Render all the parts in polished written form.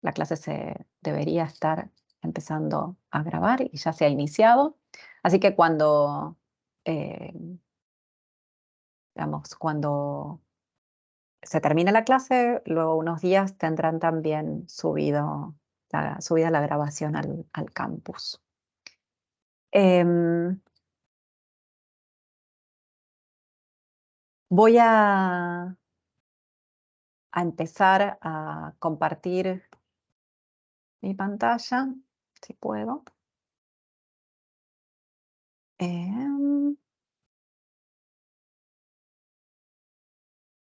La clase se debería estar empezando a grabar y ya se ha iniciado. Así que eh, cuando se termine la clase, luego unos días tendrán también subida la grabación al campus. Voy a empezar a compartir mi pantalla, si puedo.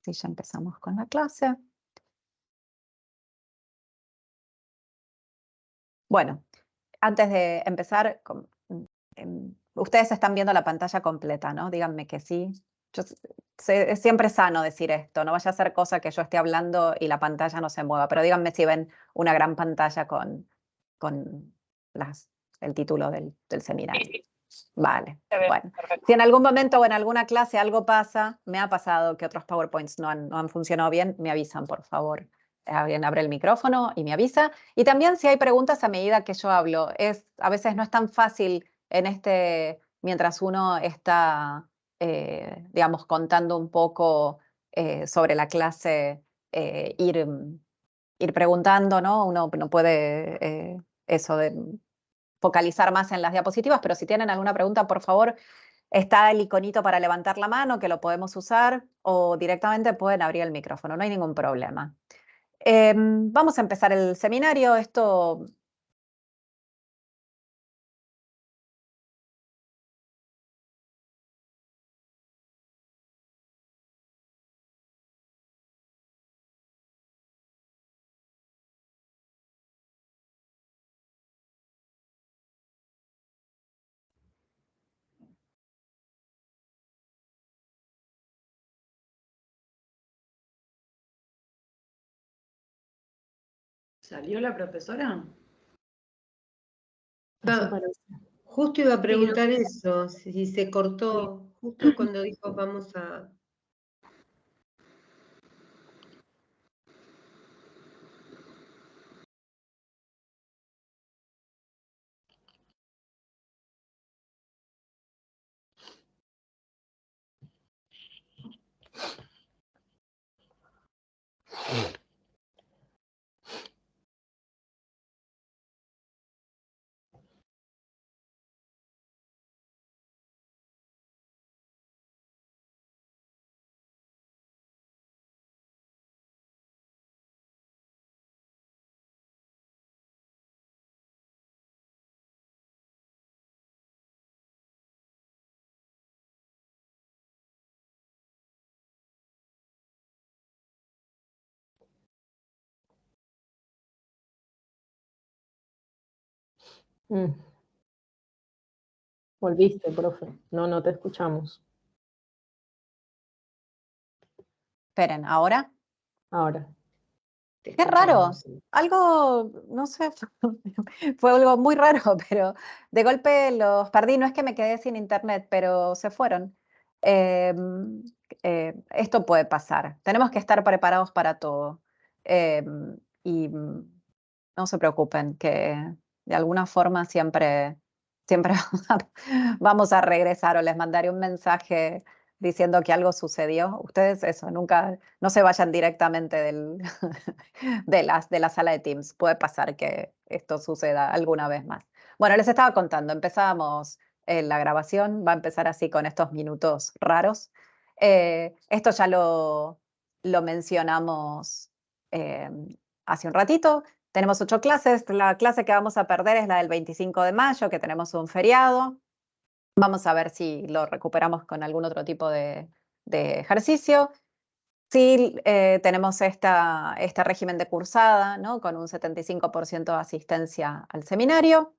Sí, ya empezamos con la clase. Bueno, antes de empezar, ustedes están viendo la pantalla completa, ¿no? Díganme que sí. Es siempre sano decir esto, no vaya a ser cosa que yo esté hablando y la pantalla no se mueva, pero díganme si ven una gran pantalla con el título del seminario. Vale, bueno. Si en algún momento o en alguna clase algo pasa, me ha pasado que otros PowerPoints no han funcionado bien, me avisan, por favor. Alguien abre el micrófono y me avisa. Y también si hay preguntas a medida que yo hablo. A veces no es tan fácil mientras uno está, digamos, contando un poco sobre la clase, ir preguntando, ¿no? Uno no puede eso de focalizar más en las diapositivas, pero si tienen alguna pregunta, por favor, está el iconito para levantar la mano, que lo podemos usar, o directamente pueden abrir el micrófono, no hay ningún problema. Vamos a empezar el seminario. ¿Salió la profesora? Justo iba a preguntar eso, si se cortó, justo cuando dijo vamos a... Volviste, profe. No te escuchamos. Esperen, ¿ahora? Ahora. Qué raro. Algo, no sé, fue algo muy raro, pero de golpe los perdí. No es que me quedé sin internet, pero se fueron. Esto puede pasar. Tenemos que estar preparados para todo. Y no se preocupen, que de alguna forma siempre vamos a regresar o les mandaré un mensaje diciendo que algo sucedió. Ustedes eso, nunca, no se vayan directamente de la sala de Teams. Puede pasar que esto suceda alguna vez más. Bueno, les estaba contando, empezamos la grabación, va a empezar así con estos minutos raros. Esto ya lo mencionamos hace un ratito. Tenemos 8 clases. La clase que vamos a perder es la del 25 de mayo, que tenemos un feriado. Vamos a ver si lo recuperamos con algún otro tipo de ejercicio. Sí, tenemos este régimen de cursada, ¿no? Con un 75% de asistencia al seminario.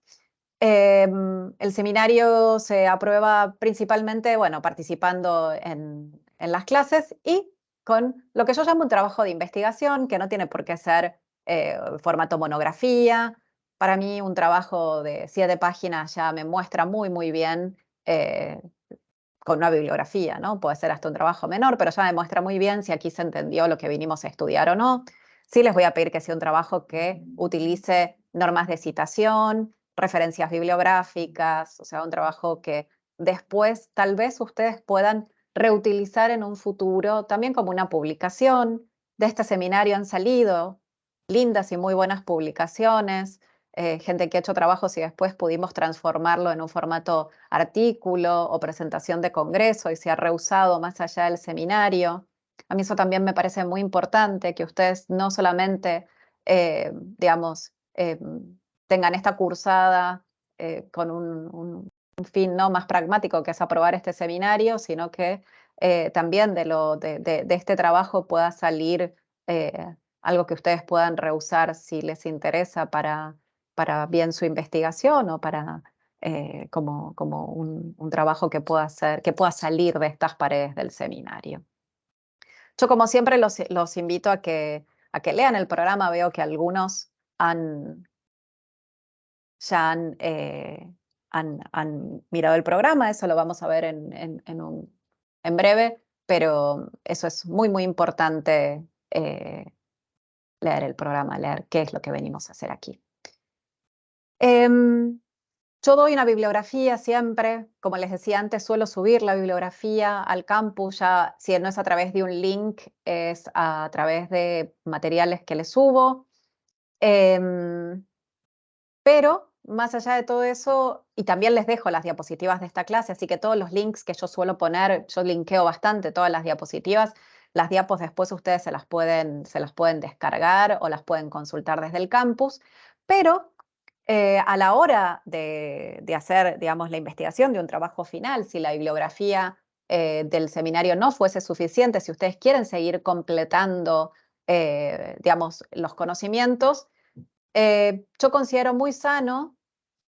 El seminario se aprueba principalmente, bueno, participando en las clases y con lo que yo llamo un trabajo de investigación, que no tiene por qué ser formato monografía. Para mí un trabajo de 7 páginas ya me muestra muy, muy bien con una bibliografía, ¿no? Puede ser hasta un trabajo menor, pero ya demuestra muy bien si aquí se entendió lo que vinimos a estudiar o no. Sí les voy a pedir que sea un trabajo que utilice normas de citación, referencias bibliográficas, o sea, un trabajo que después tal vez ustedes puedan reutilizar en un futuro también como una publicación. De este seminario han salido lindas y muy buenas publicaciones, gente que ha hecho trabajos y después pudimos transformarlo en un formato artículo o presentación de congreso y se ha reusado más allá del seminario. A mí eso también me parece muy importante, que ustedes no solamente, digamos, tengan esta cursada con un fin, ¿no?, más pragmático, que es aprobar este seminario, sino que también de este trabajo pueda salir algo que ustedes puedan reusar si les interesa para bien su investigación o para como un trabajo que pueda salir de estas paredes del seminario. Yo, como siempre, los invito a que lean el programa. Veo que algunos ya han mirado el programa. Eso lo vamos a ver en breve, pero eso es muy, muy importante, leer el programa, leer qué es lo que venimos a hacer aquí. Yo doy una bibliografía siempre, como les decía antes, suelo subir la bibliografía al campus, ya si no es a través de un link, es a través de materiales que les subo. Pero más allá de todo eso, y también les dejo las diapositivas de esta clase, así que todos los links que yo suelo poner, yo linkeo bastante todas las diapositivas. Las diapos después ustedes se las pueden descargar o las pueden consultar desde el campus, pero a la hora de hacer, digamos, la investigación de un trabajo final, si la bibliografía del seminario no fuese suficiente, si ustedes quieren seguir completando, digamos, los conocimientos, yo considero muy sano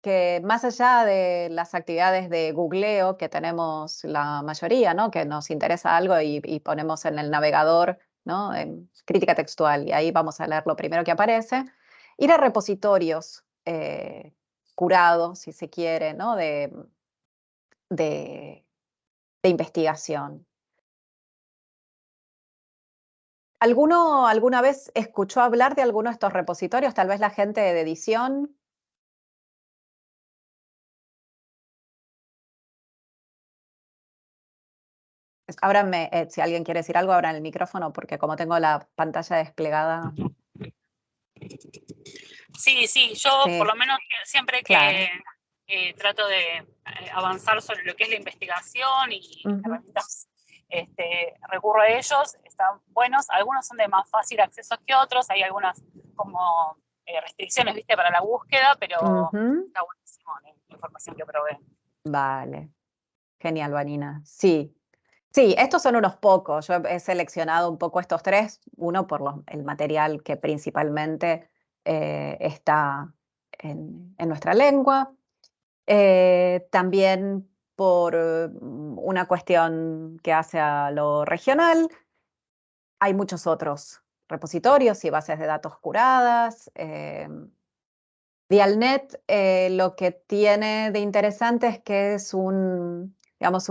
que, más allá de las actividades de googleo que tenemos la mayoría, ¿no?, que nos interesa algo y ponemos en el navegador, ¿no?, en crítica textual, y ahí vamos a leer lo primero que aparece, ir a repositorios curados, si se quiere, ¿no?, de investigación. ¿Alguna vez escuchó hablar de alguno de estos repositorios? Tal vez la gente de edición. Ábranme, si alguien quiere decir algo, abran el micrófono, porque como tengo la pantalla desplegada. Sí, yo Sí, por lo menos siempre claro. que trato de avanzar sobre lo que es la investigación y herramientas, recurro a ellos, están buenos. Algunos son de más fácil acceso que otros, hay algunas como restricciones, ¿viste?, para la búsqueda, pero está buenísimo la información que proveen. Vale, genial, Vanina. Sí, estos son unos pocos. Yo he seleccionado un poco estos tres, uno por el material que principalmente está en nuestra lengua, también por una cuestión que hace a lo regional. Hay muchos otros repositorios y bases de datos curadas. Dialnet lo que tiene de interesante es que es digamos,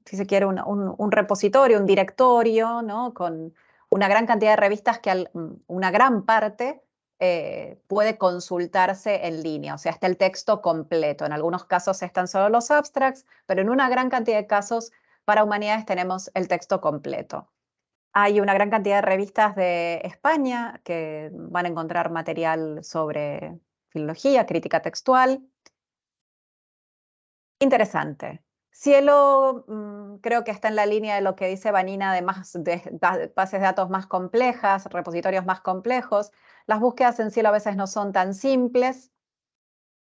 si se quiere, un repositorio, un directorio, ¿no?, con una gran cantidad de revistas que una gran parte puede consultarse en línea, o sea, está el texto completo. En algunos casos están solo los abstracts, pero en una gran cantidad de casos para humanidades tenemos el texto completo. Hay una gran cantidad de revistas de España que van a encontrar material sobre filología, crítica textual. Interesante. Cielo, creo que está en la línea de lo que dice Vanina, de bases de datos más complejas, repositorios más complejos. Las búsquedas en Cielo a veces no son tan simples,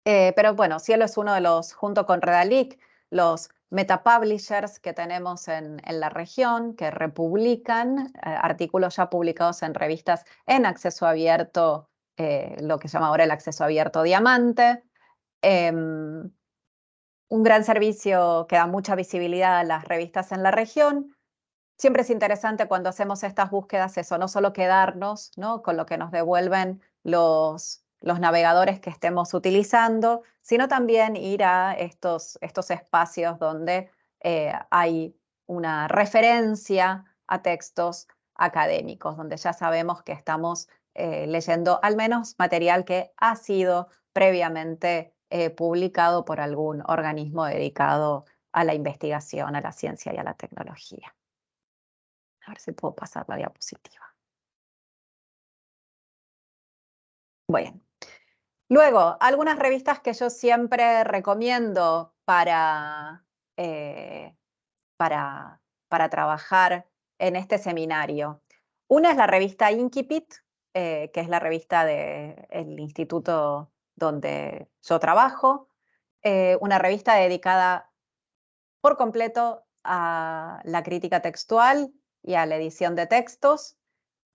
pero bueno, Cielo es uno de los, junto con Redalic, los metapublishers que tenemos en la región, que republican artículos ya publicados en revistas en acceso abierto, lo que se llama ahora el acceso abierto diamante. Un gran servicio que da mucha visibilidad a las revistas en la región. Siempre es interesante cuando hacemos estas búsquedas eso, no solo quedarnos, ¿no?, con lo que nos devuelven los navegadores que estemos utilizando, sino también ir a estos espacios donde hay una referencia a textos académicos, donde ya sabemos que estamos leyendo al menos material que ha sido previamente publicado por algún organismo dedicado a la investigación, a la ciencia y a la tecnología. A ver si puedo pasar la diapositiva. Bueno. Luego, algunas revistas que yo siempre recomiendo para trabajar en este seminario. Una es la revista Incipit, que es la revista del instituto donde yo trabajo, una revista dedicada por completo a la crítica textual y a la edición de textos.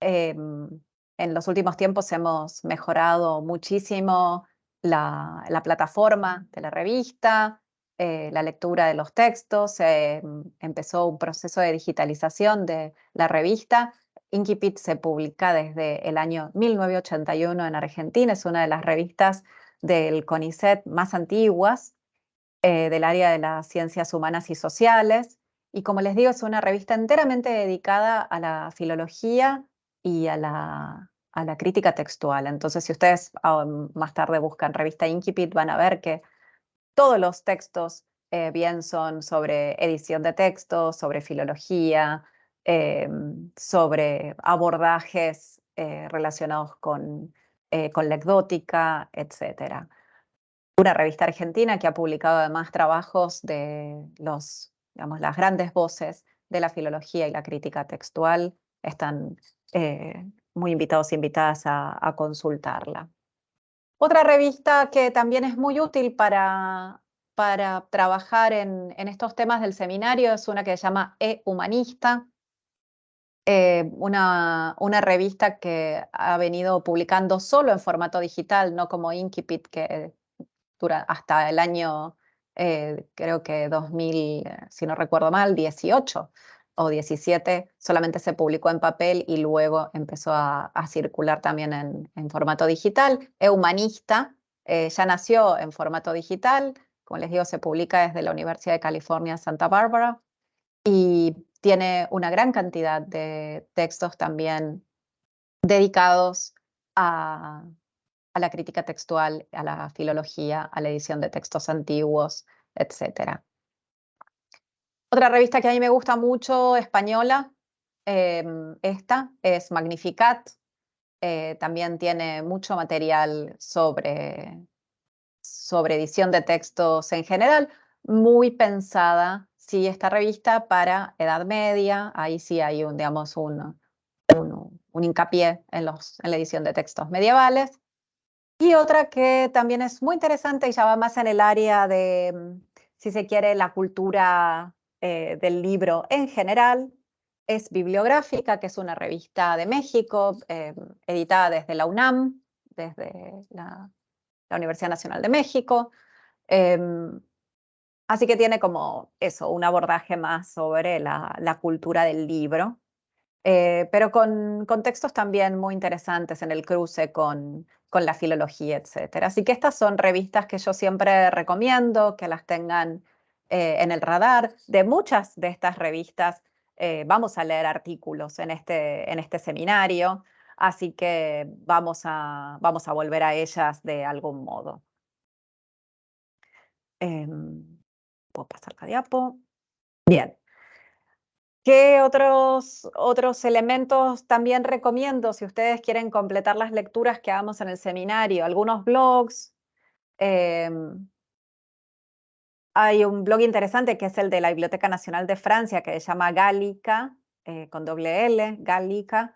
En los últimos tiempos hemos mejorado muchísimo la plataforma de la revista, la lectura de los textos, empezó un proceso de digitalización de la revista. Incipit se publica desde el año 1981 en Argentina, es una de las revistas del CONICET más antiguas, del área de las ciencias humanas y sociales, y como les digo, es una revista enteramente dedicada a la filología y a la crítica textual. Entonces, si ustedes más tarde buscan revista Incipit, van a ver que todos los textos bien son sobre edición de textos, sobre filología, sobre abordajes relacionados con la ecdótica, etc. Una revista argentina que ha publicado además trabajos de digamos, las grandes voces de la filología y la crítica textual. Están muy invitados e invitadas a consultarla. Otra revista que también es muy útil para trabajar en estos temas del seminario es una que se llama E-Humanista, una revista que ha venido publicando solo en formato digital, no como Incipit, que dura hasta el año, creo que 2000, si no recuerdo mal, 18 o 17, solamente se publicó en papel y luego empezó a circular también en formato digital. E-Humanista ya nació en formato digital, como les digo, se publica desde la Universidad de California, Santa Bárbara, y tiene una gran cantidad de textos también dedicados a la crítica textual, a la filología, a la edición de textos antiguos, etc. Otra revista que a mí me gusta mucho, española, esta es Magnificat. También tiene mucho material sobre edición de textos en general, muy pensada, sí, esta revista para Edad Media. Ahí sí hay digamos, un hincapié en la edición de textos medievales. Y otra que también es muy interesante y ya va más en el área de, si se quiere, la cultura del libro en general, es Bibliográfica, que es una revista de México, editada desde la UNAM, desde la Universidad Nacional de México. Así que tiene como eso, un abordaje más sobre la cultura del libro. Pero con textos también muy interesantes en el cruce con la filología, etc. Así que estas son revistas que yo siempre recomiendo que las tengan en el radar. De muchas de estas revistas vamos a leer artículos en este seminario, así que vamos a volver a ellas de algún modo. Puedo pasar la diapo. Bien. ¿Qué otros elementos también recomiendo si ustedes quieren completar las lecturas que hagamos en el seminario? Algunos blogs. Hay un blog interesante que es el de la Biblioteca Nacional de Francia, que se llama Gallica, con doble L, Gallica.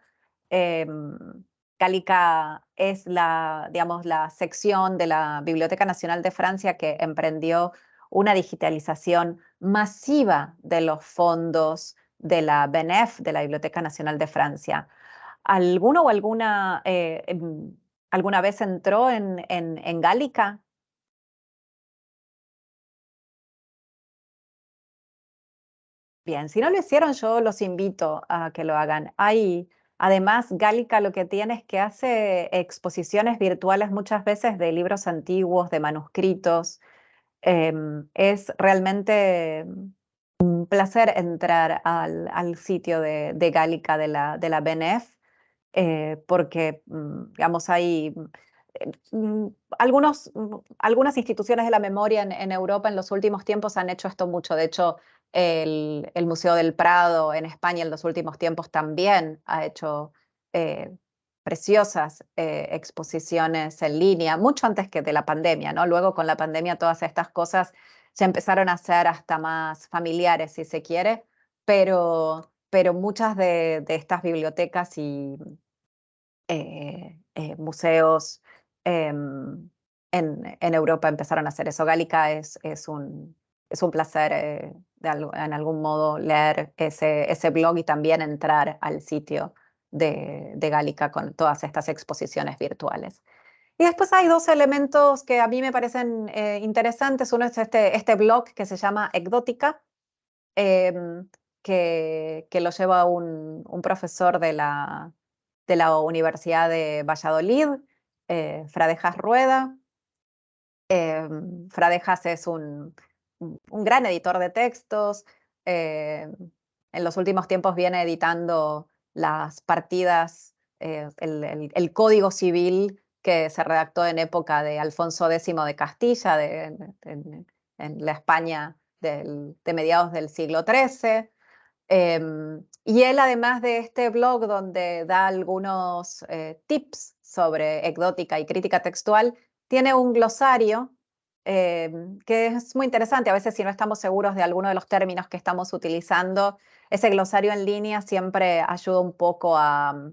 Gallica es digamos, la sección de la Biblioteca Nacional de Francia que emprendió una digitalización masiva de los fondos de la BNF, de la Biblioteca Nacional de Francia. ¿Alguno o alguna alguna vez entró en Gallica? Bien, si no lo hicieron, yo los invito a que lo hagan. Además, Gallica lo que tiene es que hace exposiciones virtuales muchas veces de libros antiguos, de manuscritos. Es realmente un placer entrar al sitio de Gálica de la BNF, porque, digamos, hay algunas instituciones de la memoria en Europa en los últimos tiempos han hecho esto mucho. De hecho, el Museo del Prado en España en los últimos tiempos también ha hecho preciosas exposiciones en línea, mucho antes que de la pandemia, ¿no? Luego con la pandemia todas estas cosas se empezaron a hacer hasta más familiares, si se quiere, pero muchas de estas bibliotecas y museos en Europa empezaron a hacer eso. Gálica es un placer en algún modo leer ese blog y también entrar al sitio de Gálica con todas estas exposiciones virtuales. Y después hay dos elementos que a mí me parecen interesantes. Uno es este blog que se llama Ecdótica, que lo lleva un profesor de la Universidad de Valladolid, Fradejas Rueda. Fradejas es un gran editor de textos. En los últimos tiempos viene editando las partidas, el Código Civil que se redactó en época de Alfonso X de Castilla, en la España de mediados del siglo XIII. Y él, además de este blog donde da algunos tips sobre ecdótica y crítica textual, tiene un glosario que es muy interesante. A veces si no estamos seguros de alguno de los términos que estamos utilizando, ese glosario en línea siempre ayuda un poco a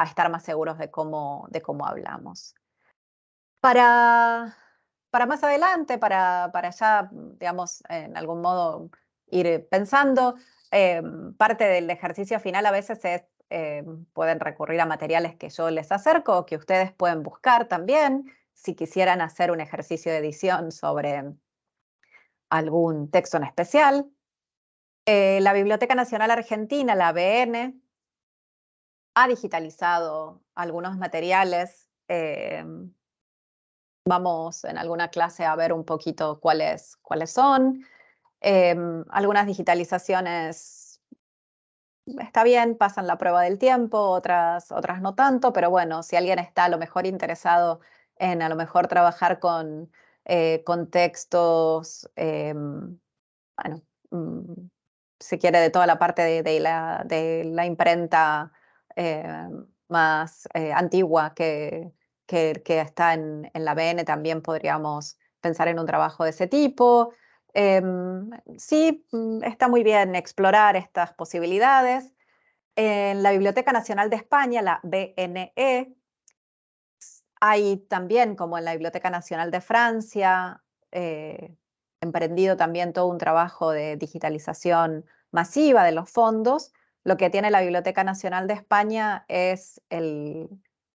estar más seguros de cómo hablamos. Para más adelante, para ya, digamos, en algún modo ir pensando, parte del ejercicio final a veces es, pueden recurrir a materiales que yo les acerco o que ustedes pueden buscar también, si quisieran hacer un ejercicio de edición sobre algún texto en especial. La Biblioteca Nacional Argentina, la BN, ha digitalizado algunos materiales. Vamos en alguna clase a ver un poquito cuáles son. Algunas digitalizaciones está bien, pasan la prueba del tiempo, otras no tanto, pero bueno, si alguien está a lo mejor interesado en a lo mejor trabajar con textos, bueno, si quiere de toda la parte de la imprenta más antigua que está en la BN, también podríamos pensar en un trabajo de ese tipo. Sí, está muy bien explorar estas posibilidades. En la Biblioteca Nacional de España, la BNE, hay también, como en la Biblioteca Nacional de Francia, emprendido también todo un trabajo de digitalización masiva de los fondos. Lo que tiene la Biblioteca Nacional de España es el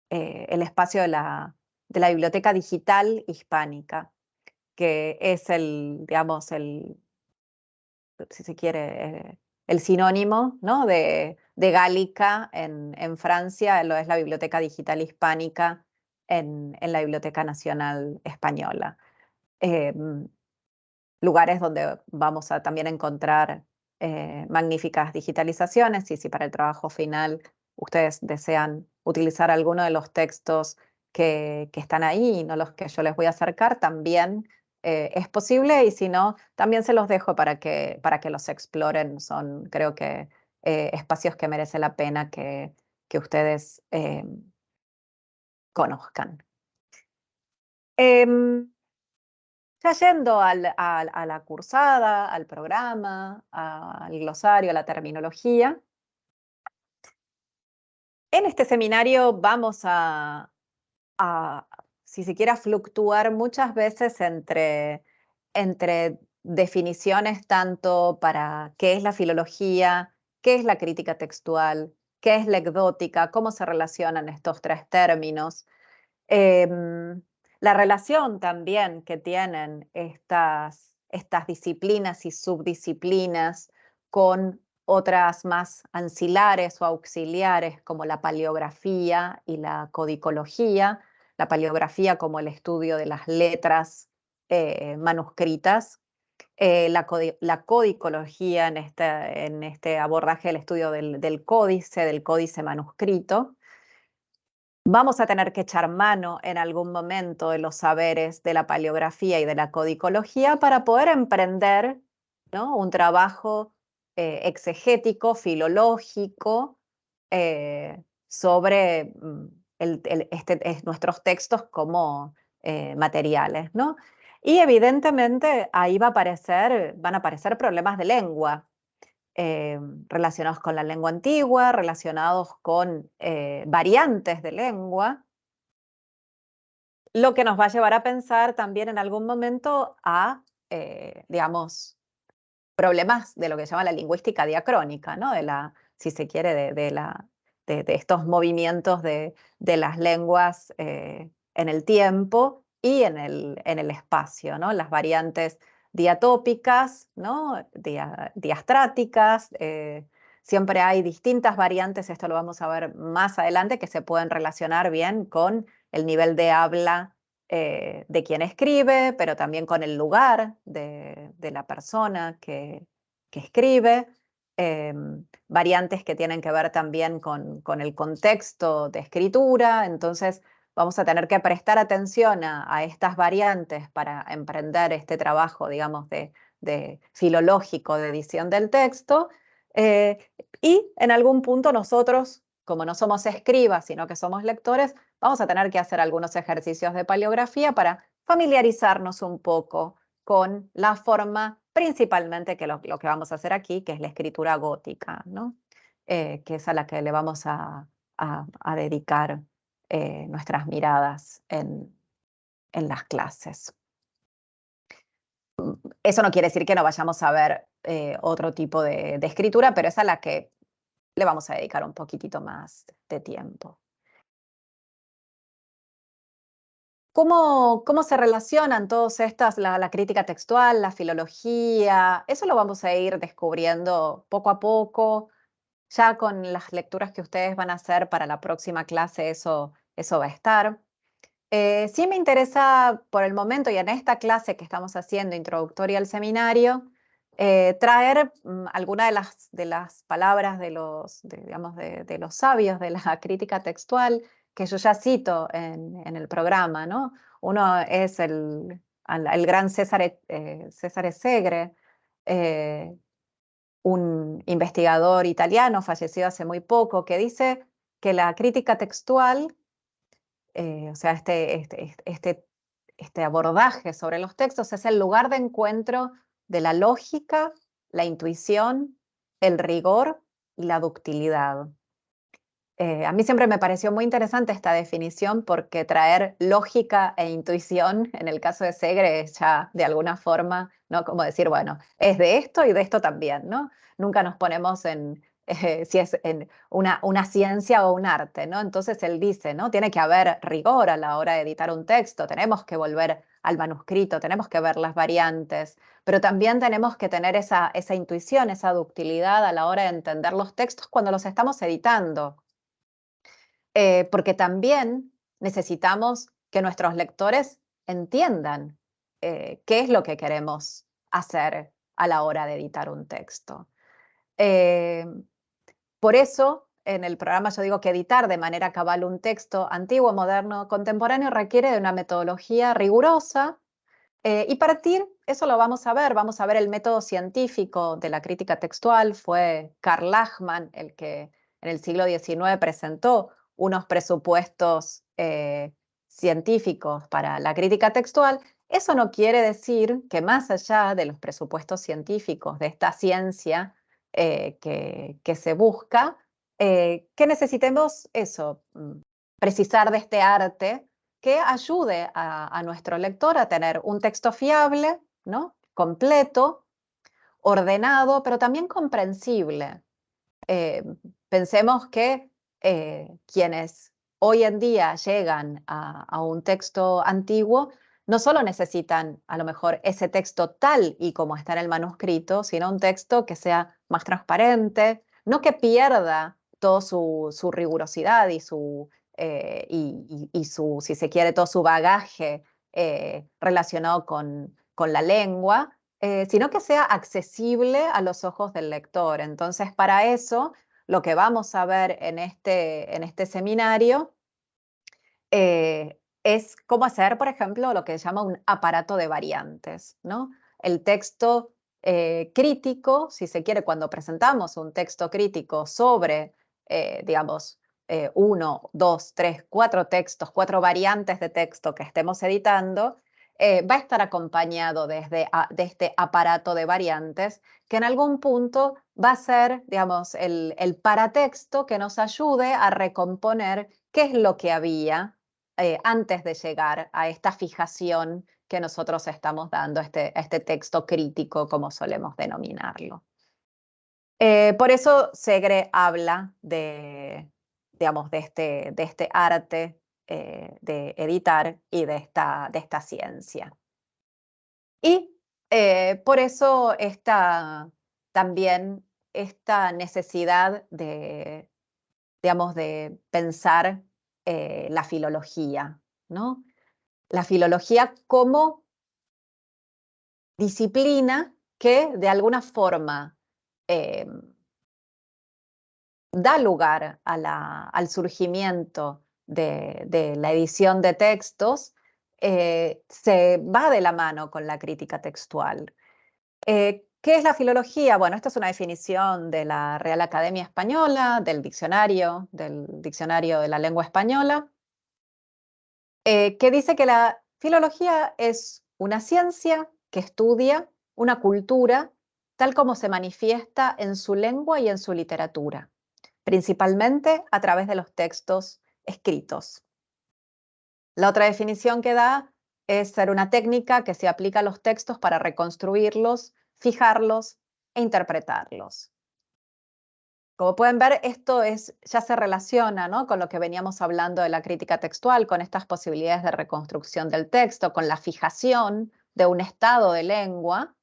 espacio de la Biblioteca Digital Hispánica, que es digamos, si se quiere, el sinónimo, ¿no? de Gálica en Francia, lo es la Biblioteca Digital Hispánica en la Biblioteca Nacional Española. Lugares donde vamos a también encontrar magníficas digitalizaciones, y si para el trabajo final ustedes desean utilizar alguno de los textos que están ahí y no los que yo les voy a acercar, también es posible, y si no, también se los dejo para que los exploren. Son, creo que, espacios que merece la pena que ustedes conozcan. Ya yendo a la cursada, al programa, al glosario, a la terminología, en este seminario vamos si se quiere, fluctuar muchas veces entre definiciones tanto para qué es la filología, qué es la crítica textual, qué es la ecdótica, cómo se relacionan estos tres términos. La relación también que tienen estas disciplinas y subdisciplinas con otras más ancilares o auxiliares, como la paleografía y la codicología. La paleografía como el estudio de las letras manuscritas, la codicología en este abordaje del estudio del códice manuscrito. Vamos a tener que echar mano en algún momento de los saberes de la paleografía y de la codicología para poder emprender, ¿no?, un trabajo exegético, filológico, sobre nuestros textos como materiales, ¿no? Y evidentemente ahí van a aparecer problemas de lengua, relacionados con la lengua antigua, relacionados con variantes de lengua, lo que nos va a llevar a pensar también en algún momento a, digamos, problemas de lo que se llama la lingüística diacrónica, ¿no? Si se quiere, de estos movimientos de las lenguas en el tiempo y en el espacio, ¿no? Las variantes diatópicas, ¿no? Diastráticas, siempre hay distintas variantes, esto lo vamos a ver más adelante, que se pueden relacionar bien con el nivel de habla de quien escribe, pero también con el lugar de la persona que escribe, variantes que tienen que ver también con el contexto de escritura. Entonces vamos a tener que prestar atención a estas variantes para emprender este trabajo, digamos, de filológico de edición del texto, y en algún punto nosotros, como no somos escribas, sino que somos lectores, vamos a tener que hacer algunos ejercicios de paleografía para familiarizarnos un poco con la forma, principalmente que lo que vamos a hacer aquí, que es la escritura gótica, ¿no? Que es a la que le vamos a dedicar nuestras miradas en las clases. Eso no quiere decir que no vayamos a ver otro tipo de escritura, pero es a la que le vamos a dedicar un poquitito más de tiempo. ¿Cómo se relacionan todas estas, la crítica textual, la filología? Eso lo vamos a ir descubriendo poco a poco. Ya con las lecturas que ustedes van a hacer para la próxima clase, eso va a estar. Sí me interesa por el momento y en esta clase que estamos haciendo, introductoria al seminario, traer algunas de las palabras digamos, de los sabios de la crítica textual que yo ya cito en el programa, ¿no? Uno es el gran Cesare Segre, un investigador italiano fallecido hace muy poco, que dice que la crítica textual, o sea, este abordaje sobre los textos es el lugar de encuentro de la lógica, la intuición, el rigor y la ductilidad. A mí siempre me pareció muy interesante esta definición porque traer lógica e intuición, en el caso de Segre, es ya de alguna forma, ¿no?, como decir, bueno, es de esto y de esto también, ¿no? Nunca nos ponemos si es en una ciencia o un arte, ¿no? Entonces él dice, ¿no?, tiene que haber rigor a la hora de editar un texto, tenemos que volver al manuscrito, tenemos que ver las variantes, pero también tenemos que tener esa intuición, esa ductilidad a la hora de entender los textos cuando los estamos editando. Porque también necesitamos que nuestros lectores entiendan qué es lo que queremos hacer a la hora de editar un texto. Por eso, en el programa yo digo que editar de manera cabal un texto antiguo, moderno, contemporáneo requiere de una metodología rigurosa, y partir, eso lo vamos a ver el método científico de la crítica textual. Fue Karl Lachmann el que en el siglo XIX presentó unos presupuestos científicos para la crítica textual. Eso no quiere decir que más allá de los presupuestos científicos de esta ciencia que se busca, que necesitemos eso, precisar de este arte que ayude a nuestro lector a tener un texto fiable, ¿no?, completo, ordenado, pero también comprensible. Pensemos que quienes hoy en día llegan a un texto antiguo no solo necesitan a lo mejor ese texto tal y como está en el manuscrito, sino un texto que sea más transparente, no que pierda toda su rigurosidad y si se quiere, todo su bagaje relacionado con la lengua, sino que sea accesible a los ojos del lector. Entonces, para eso, lo que vamos a ver en este seminario es cómo hacer, por ejemplo, lo que se llama un aparato de variantes, ¿no? El texto crítico, si se quiere, cuando presentamos un texto crítico sobre, digamos, 1, 2, 3, 4 textos, 4 variantes de texto que estemos editando, va a estar acompañado de este aparato de variantes que en algún punto va a ser, digamos, el paratexto que nos ayude a recomponer qué es lo que había antes de llegar a esta fijación que nosotros estamos dando, este texto crítico, como solemos denominarlo. Por eso Segre habla digamos, de este arte de editar y de esta ciencia. Y por eso también esta necesidad digamos, de pensar la filología, ¿no? La filología como disciplina que de alguna forma da lugar al surgimiento de la edición de textos, se va de la mano con la crítica textual. ¿Qué es la filología? Bueno, esta es una definición de la Real Academia Española, del diccionario de la lengua española, que dice que la filología es una ciencia que estudia una cultura tal como se manifiesta en su lengua y en su literatura, principalmente a través de los textos escritos. La otra definición que da es ser una técnica que se aplica a los textos para reconstruirlos, fijarlos e interpretarlos. Como pueden ver, esto ya se relaciona, ¿no?, con lo que veníamos hablando de la crítica textual, con estas posibilidades de reconstrucción del texto, con la fijación de un estado de lengua.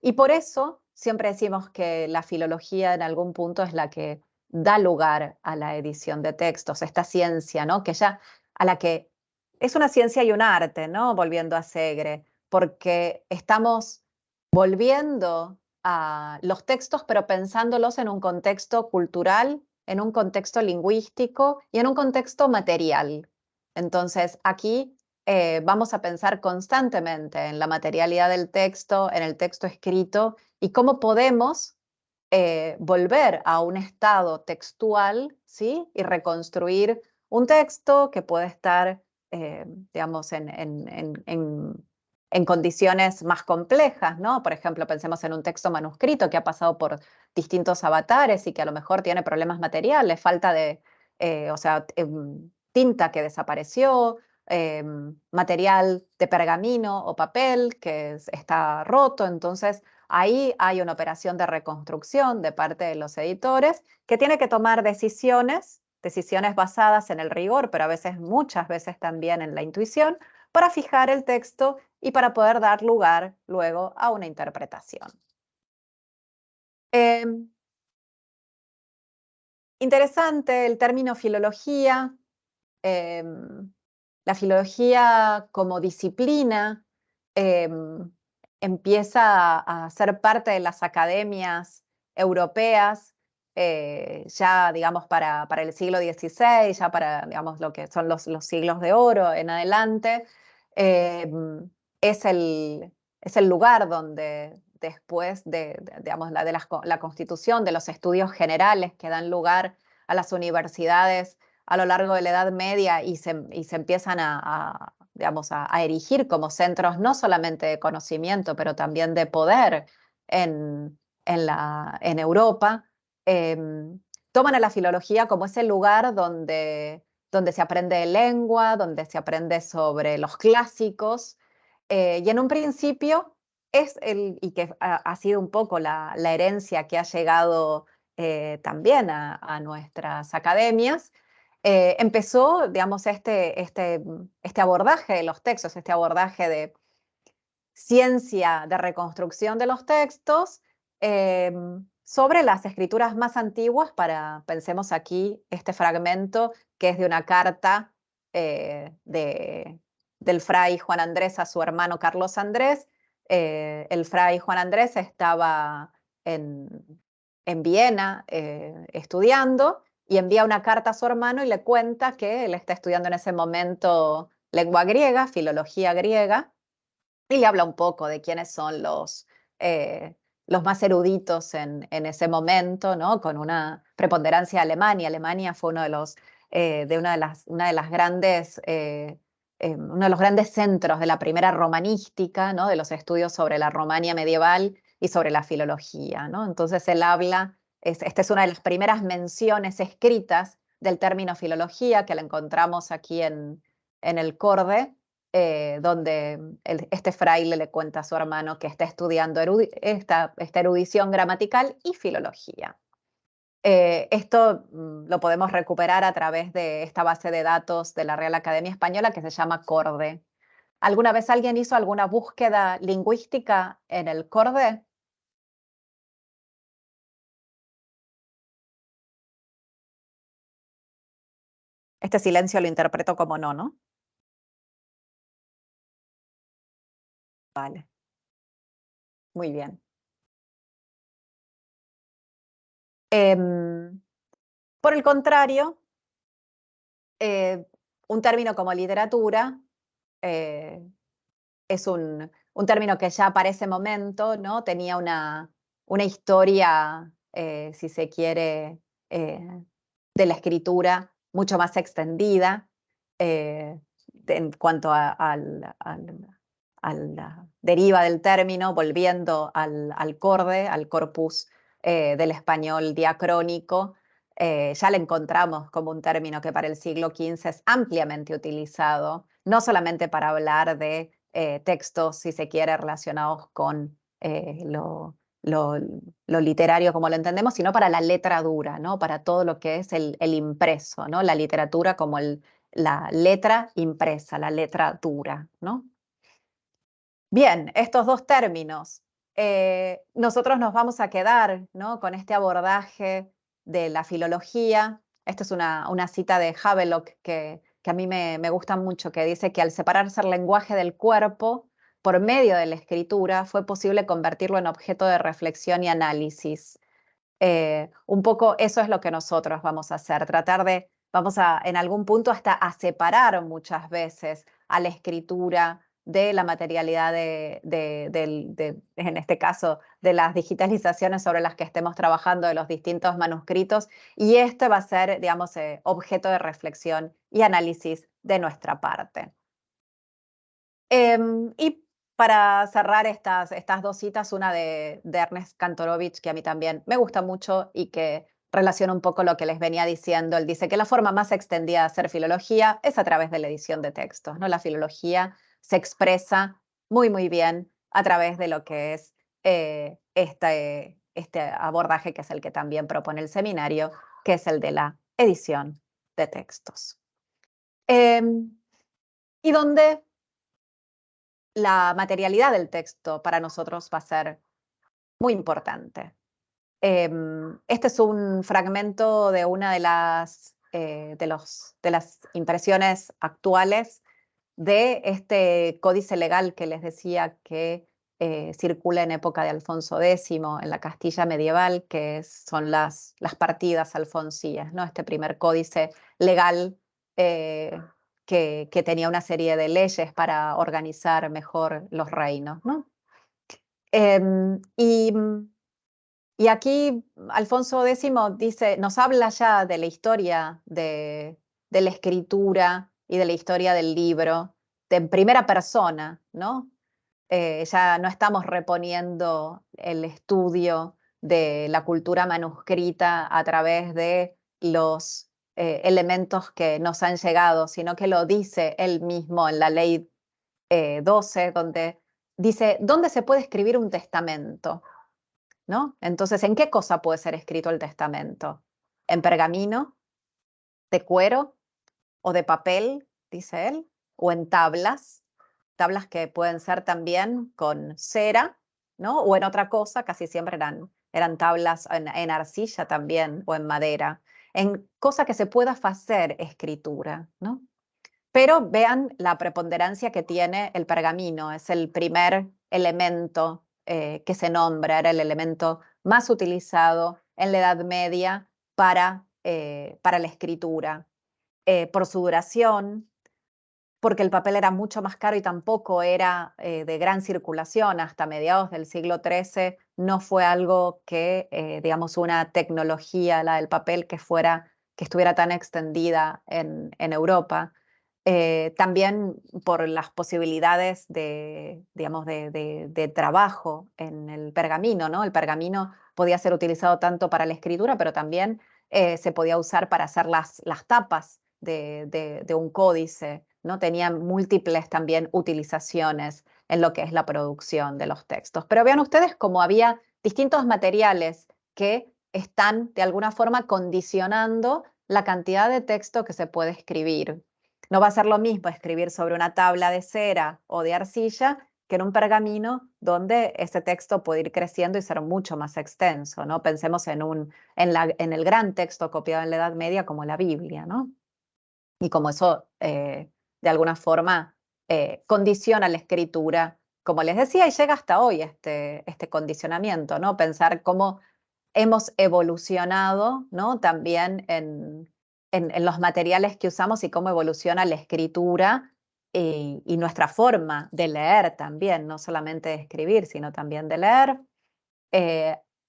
Y por eso siempre decimos que la filología en algún punto es la que da lugar a la edición de textos, esta ciencia, ¿no?, a la que es una ciencia y un arte, ¿no?, volviendo a Segre, porque estamos volviendo a los textos, pero pensándolos en un contexto cultural, en un contexto lingüístico y en un contexto material. Entonces, aquí vamos a pensar constantemente en la materialidad del texto, en el texto escrito y cómo podemos volver a un estado textual, ¿sí?, y reconstruir un texto que puede estar, digamos, en condiciones más complejas, ¿no? Por ejemplo, pensemos en un texto manuscrito que ha pasado por distintos avatares y que a lo mejor tiene problemas materiales, falta de, o sea, tinta que desapareció, material de pergamino o papel que está roto. Entonces, ahí hay una operación de reconstrucción de parte de los editores que tiene que tomar decisiones basadas en el rigor, pero a veces, muchas veces también en la intuición, para fijar el texto y para poder dar lugar luego a una interpretación. Interesante el término filología. La filología como disciplina empieza a ser parte de las academias europeas ya, digamos, para el siglo XVI, ya para, digamos, lo que son los siglos de oro en adelante. Es el lugar donde después digamos, la constitución de los estudios generales que dan lugar a las universidades a lo largo de la Edad Media y se empiezan digamos, a erigir como centros no solamente de conocimiento, pero también de poder en Europa, toman a la filología como ese lugar donde se aprende lengua, donde se aprende sobre los clásicos, y en un principio y que ha sido un poco la herencia que ha llegado también a nuestras academias, empezó, digamos, este abordaje de los textos, este abordaje de ciencia de reconstrucción de los textos sobre las escrituras más antiguas pensemos aquí, este fragmento que es de una carta del fray Juan Andrés a su hermano Carlos Andrés, el fray Juan Andrés estaba en Viena estudiando y envía una carta a su hermano y le cuenta que él está estudiando en ese momento lengua griega, filología griega, y le habla un poco de quiénes son los más eruditos en ese momento, ¿no? Con una preponderancia de Alemania. Alemania fue uno de los uno de los grandes centros de la primera romanística, ¿no? De los estudios sobre la Romania medieval y sobre la filología, ¿no? Entonces él habla, esta es una de las primeras menciones escritas del término filología, que la encontramos aquí en el Corde, donde este fraile le cuenta a su hermano que está estudiando esta erudición gramatical y filología. Esto lo podemos recuperar a través de esta base de datos de la Real Academia Española que se llama Corde. ¿Alguna vez alguien hizo alguna búsqueda lingüística en el Corde? Este silencio lo interpreto como no, ¿no? Vale. Muy bien. Por el contrario, un término como literatura es un término que ya para ese momento, ¿no? Tenía una historia, si se quiere, de la escritura mucho más extendida en cuanto a la deriva del término, volviendo al corde, al corpus del español diacrónico. Ya le encontramos como un término que para el siglo XV es ampliamente utilizado, no solamente para hablar de textos, si se quiere, relacionados con lo literario como lo entendemos, sino para la letra dura, ¿no? Para todo lo que es el impreso, ¿no? La literatura como la letra impresa, la letra dura, ¿no? Bien, estos dos términos. Nosotros nos vamos a quedar, ¿no? Con este abordaje de la filología. Esta es una cita de Havelock que a mí me gusta mucho, que dice que al separarse el lenguaje del cuerpo, por medio de la escritura, fue posible convertirlo en objeto de reflexión y análisis. Un poco eso es lo que nosotros vamos a hacer, vamos a, en algún punto hasta a separar muchas veces a la escritura de la materialidad en este caso, de las digitalizaciones sobre las que estemos trabajando, de los distintos manuscritos, y este va a ser, digamos, objeto de reflexión y análisis de nuestra parte. Y para cerrar estas dos citas, una de Ernest Kantorowicz, que a mí también me gusta mucho y que relaciona un poco lo que les venía diciendo. Él dice que la forma más extendida de hacer filología es a través de la edición de textos, ¿no? La filología se expresa muy, muy bien a través de lo que es este abordaje, que es el que también propone el seminario, que es el de la edición de textos. Y donde la materialidad del texto para nosotros va a ser muy importante. Este es un fragmento de una de las impresiones actuales de este códice legal que les decía que circula en época de Alfonso X en la Castilla medieval, que son las partidas alfonsíes, ¿no? Este primer códice legal que tenía una serie de leyes para organizar mejor los reinos, ¿no? Y aquí Alfonso X nos habla ya de la historia de la escritura y de la historia del libro en primera persona, ¿no? Ya no estamos reponiendo el estudio de la cultura manuscrita a través de los elementos que nos han llegado, sino que lo dice él mismo en la ley 12, donde dice, ¿dónde se puede escribir un testamento? ¿No? Entonces, ¿en qué cosa puede ser escrito el testamento? ¿En pergamino, de cuero o de papel, dice él? ¿O en tablas? Tablas que pueden ser también con cera, ¿no? O en otra cosa, casi siempre eran tablas en arcilla también o en madera. En cosa que se pueda hacer escritura, ¿no? Pero vean la preponderancia que tiene el pergamino, es el primer elemento que se nombra, era el elemento más utilizado en la Edad Media para la escritura, por su duración, porque el papel era mucho más caro y tampoco era de gran circulación. Hasta mediados del siglo XIII no fue algo que, digamos, una tecnología, la del papel, que estuviera tan extendida en Europa. También por las posibilidades digamos, de trabajo en el pergamino, ¿no? El pergamino podía ser utilizado tanto para la escritura, pero también se podía usar para hacer las tapas de un códice, ¿no? Tenía múltiples también utilizaciones en lo que es la producción de los textos. Pero vean ustedes cómo había distintos materiales que están de alguna forma condicionando la cantidad de texto que se puede escribir. No va a ser lo mismo escribir sobre una tabla de cera o de arcilla que en un pergamino donde ese texto puede ir creciendo y ser mucho más extenso, ¿no? Pensemos en el gran texto copiado en la Edad Media como la Biblia, ¿no? Y como eso, de alguna forma, condiciona la escritura, como les decía, y llega hasta hoy este condicionamiento, ¿no? Pensar cómo hemos evolucionado, ¿no? También en los materiales que usamos y cómo evoluciona la escritura y nuestra forma de leer también, no solamente de escribir, sino también de leer,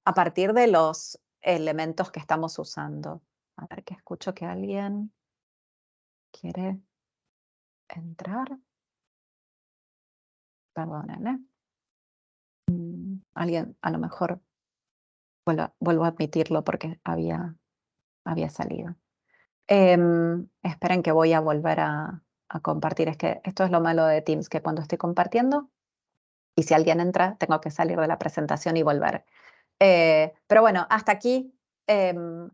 a partir de los elementos que estamos usando. A ver, que escucho que alguien quiere entrar. Perdonen, ¿eh? Alguien, a lo mejor, vuelvo a admitirlo porque había salido. Esperen que voy a volver a compartir. Es que esto es lo malo de Teams, que cuando estoy compartiendo, y si alguien entra, tengo que salir de la presentación y volver. Pero bueno, hasta aquí.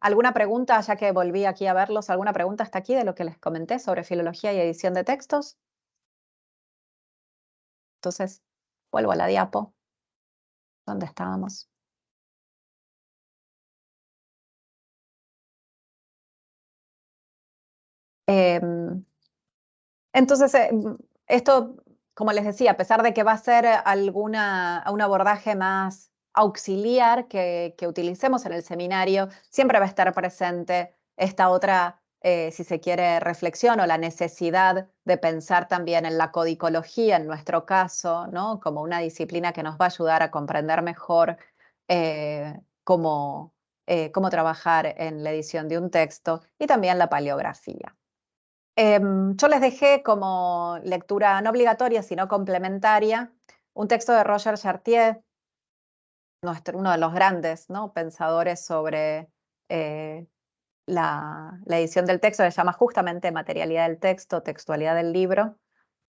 ¿Alguna pregunta, ya que volví aquí a verlos? ¿Alguna pregunta hasta aquí de lo que les comenté sobre filología y edición de textos? Entonces, vuelvo a la diapo. ¿Dónde estábamos? Entonces, esto, como les decía, a pesar de que va a ser un abordaje más auxiliar que utilicemos en el seminario, siempre va a estar presente esta otra, si se quiere, reflexión o la necesidad de pensar también en la codicología, en nuestro caso, ¿no? Como una disciplina que nos va a ayudar a comprender mejor cómo trabajar en la edición de un texto, y también la paleografía. Yo les dejé como lectura no obligatoria, sino complementaria, un texto de Roger Chartier, uno de los grandes, ¿no?, pensadores sobre la edición del texto, que se llama justamente Materialidad del texto, Textualidad del libro.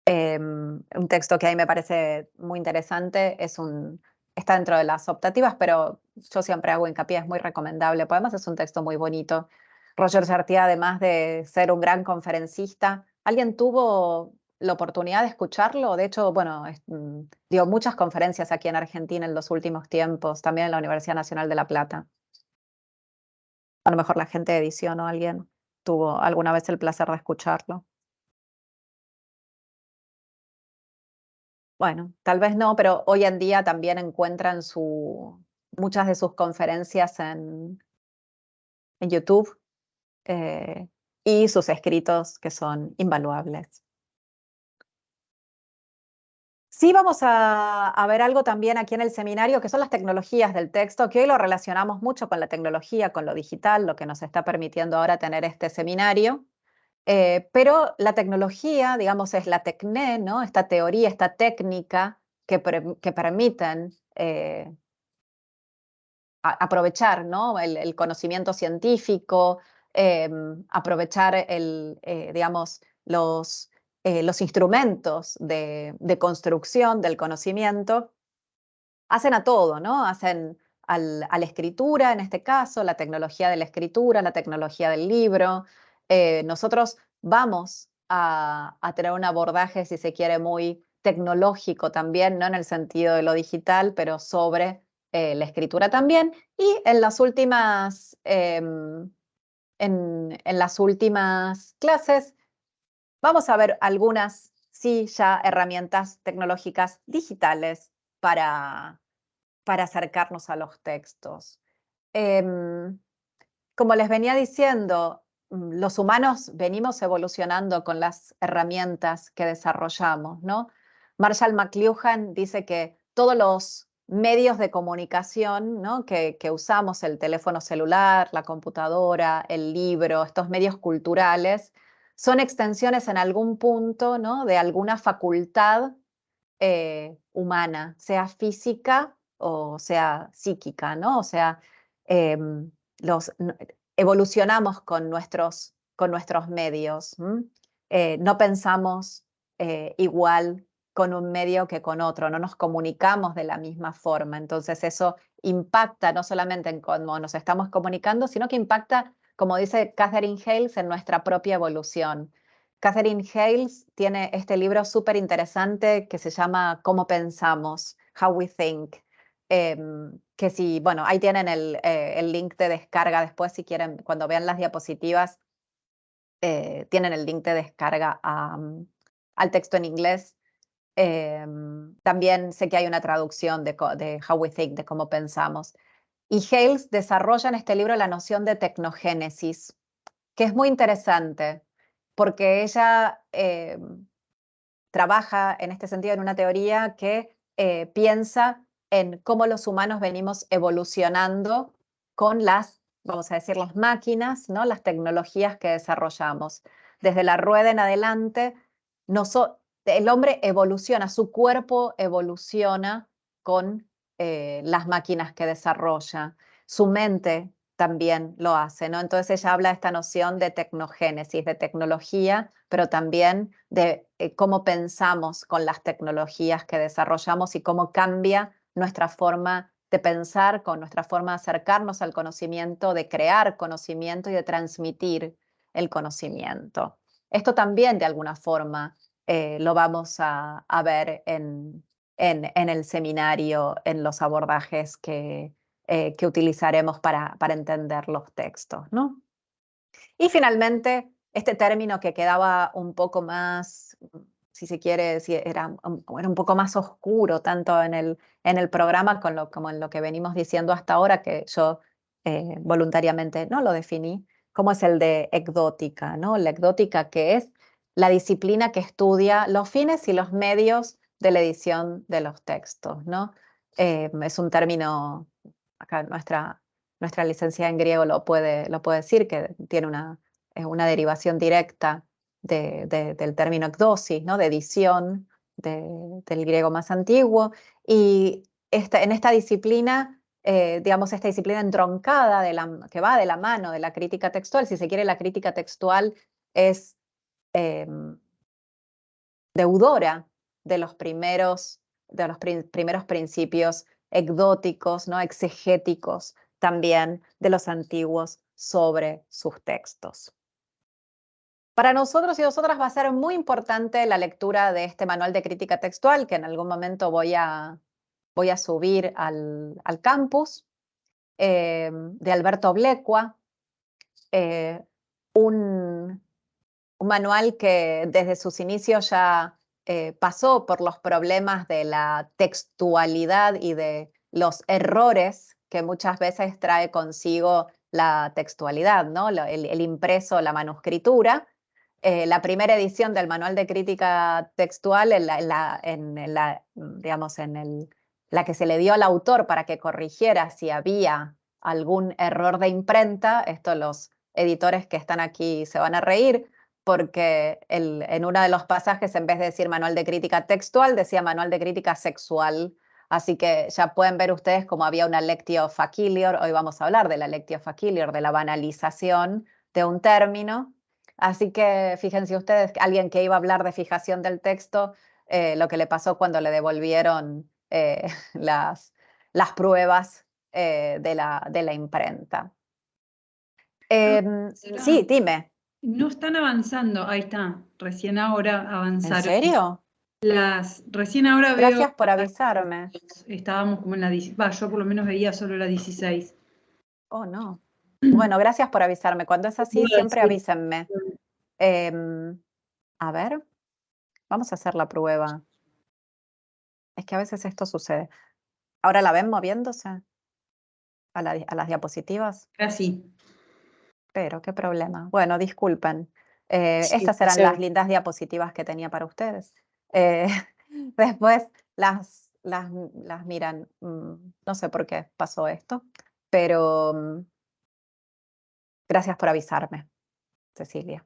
Un texto que a mí me parece muy interesante, está dentro de las optativas, pero yo siempre hago hincapié, es muy recomendable, porque además es un texto muy bonito. Roger Chartier, además de ser un gran conferencista, ¿alguien tuvo la oportunidad de escucharlo? De hecho, bueno, dio muchas conferencias aquí en Argentina en los últimos tiempos, también en la Universidad Nacional de La Plata. A lo mejor la gente de edición o alguien tuvo alguna vez el placer de escucharlo. Bueno, tal vez no, pero hoy en día también encuentran muchas de sus conferencias en YouTube, y sus escritos, que son invaluables. Sí, vamos a ver algo también aquí en el seminario, que son las tecnologías del texto, que hoy lo relacionamos mucho con la tecnología, con lo digital, lo que nos está permitiendo ahora tener este seminario. Pero la tecnología, digamos, es la tecné, ¿no? Esta teoría, esta técnica que permiten aprovechar, ¿no?, el conocimiento científico, aprovechar digamos, los instrumentos de construcción del conocimiento, hacen a todo, ¿no? Hacen a la escritura, en este caso, la tecnología de la escritura, la tecnología del libro. Nosotros vamos a tener un abordaje, si se quiere, muy tecnológico también, no en el sentido de lo digital, pero sobre la escritura también. Y en las últimas, en las últimas clases Vamos a ver algunas, sí, ya herramientas tecnológicas digitales para acercarnos a los textos. Como les venía diciendo, los humanos venimos evolucionando con las herramientas que desarrollamos, ¿no? Marshall McLuhan dice que todos los medios de comunicación, ¿no?, que usamos, el teléfono celular, la computadora, el libro, estos medios culturales, son extensiones en algún punto, ¿no?, de alguna facultad humana, sea física o sea psíquica, ¿no? O sea, evolucionamos con nuestros medios. No pensamos igual con un medio que con otro, no nos comunicamos de la misma forma. Entonces eso impacta no solamente en cómo nos estamos comunicando, sino que impacta, como dice Katherine Hayles, en nuestra propia evolución. Katherine Hayles tiene este libro súper interesante que se llama Cómo pensamos, How We Think, que si, bueno, ahí tienen el link de descarga después si quieren, cuando vean las diapositivas, tienen el link de descarga al texto en inglés. También sé que hay una traducción de How We Think, de cómo pensamos. Y Hayles desarrolla en este libro la noción de tecnogénesis, que es muy interesante, porque ella trabaja en este sentido en una teoría que piensa en cómo los humanos venimos evolucionando con las, vamos a decir, las máquinas, ¿no?, las tecnologías que desarrollamos. Desde la rueda en adelante, el hombre evoluciona, su cuerpo evoluciona con las máquinas que desarrolla, su mente también lo hace, ¿no? Entonces ella habla de esta noción de tecnogénesis, de tecnología, pero también de cómo pensamos con las tecnologías que desarrollamos y cómo cambia nuestra forma de pensar, con nuestra forma de acercarnos al conocimiento, de crear conocimiento y de transmitir el conocimiento. Esto también de alguna forma lo vamos a ver en el seminario, en los abordajes que utilizaremos para entender los textos, ¿no? Y finalmente, este término que quedaba un poco más, si se quiere, era un poco más oscuro, tanto en el programa como en lo que venimos diciendo hasta ahora, que yo voluntariamente no lo definí, como es el de ecdótica, ¿no? La ecdótica, que es la disciplina que estudia los fines y los medios de la edición de los textos, ¿no? Es un término, acá nuestra licenciada en griego lo puede decir, que tiene una derivación directa del término ekdosis, ¿no?, de edición del griego más antiguo. Y en esta disciplina, digamos, esta disciplina entroncada que va de la mano de la crítica textual, si se quiere, la crítica textual es deudora de los primeros principios ecdóticos, ¿no?, exegéticos también de los antiguos sobre sus textos. Para nosotros y nosotras va a ser muy importante la lectura de este manual de crítica textual, que en algún momento voy a subir al campus, de Alberto Blecua, un manual que desde sus inicios ya pasó por los problemas de la textualidad y de los errores que muchas veces trae consigo la textualidad, ¿no? El impreso, la manuscritura. La primera edición del manual de crítica textual, digamos, la que se le dio al autor para que corrigiera si había algún error de imprenta, esto los editores que están aquí se van a reír, porque en uno de los pasajes, en vez de decir manual de crítica textual, decía manual de crítica sexual. Así que ya pueden ver ustedes cómo había una lectio facilior. Hoy vamos a hablar de la lectio facilior, de la banalización de un término. Así que fíjense ustedes, alguien que iba a hablar de fijación del texto, lo que le pasó cuando le devolvieron las pruebas de la imprenta. Sí, dime. No están avanzando, ahí está, recién ahora avanzaron. ¿En serio? Recién ahora veo... Gracias por avisarme. Estábamos como en la 16, yo por lo menos veía solo la 16. Oh, no. Bueno, gracias por avisarme. Cuando es así, siempre avísenme. A ver, vamos a hacer la prueba. Es que a veces esto sucede. ¿Ahora la ven moviéndose a las diapositivas? Casi. Pero, qué problema. Bueno, disculpen. Sí, Estas eran se las ve. lindas diapositivas que tenía para ustedes. Eh, después las miran. No sé por qué pasó esto, pero gracias por avisarme, Cecilia.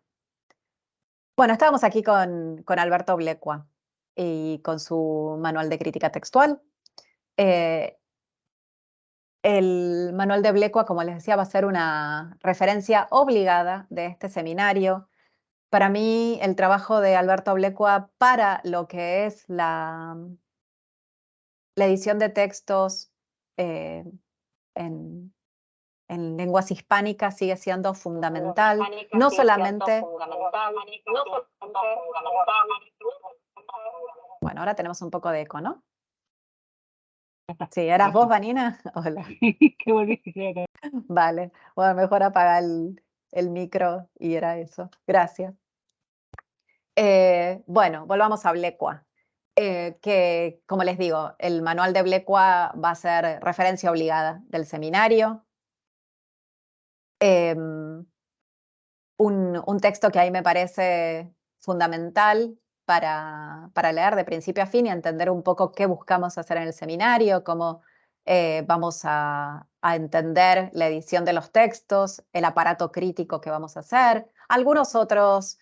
Bueno, estábamos aquí con Alberto Blecua y con su manual de crítica textual. El manual de Blecua, como les decía, va a ser una referencia obligada de este seminario. Para mí, el trabajo de Alberto Blecua para lo que es la edición de textos en lenguas hispánicas sigue siendo fundamental, no solamente... Bueno, ahora tenemos un poco de eco, ¿no? Sí, ¿eras vos, Vanina? Hola. Que volviste acá. Vale, bueno, mejor apagar el micro y era eso. Gracias. Bueno, volvamos a Blecua. Que, como les digo, el manual de Blecua va a ser referencia obligada del seminario. Un texto que ahí me parece fundamental para leer de principio a fin y entender un poco qué buscamos hacer en el seminario, cómo vamos a entender la edición de los textos, el aparato crítico que vamos a hacer, algunos otros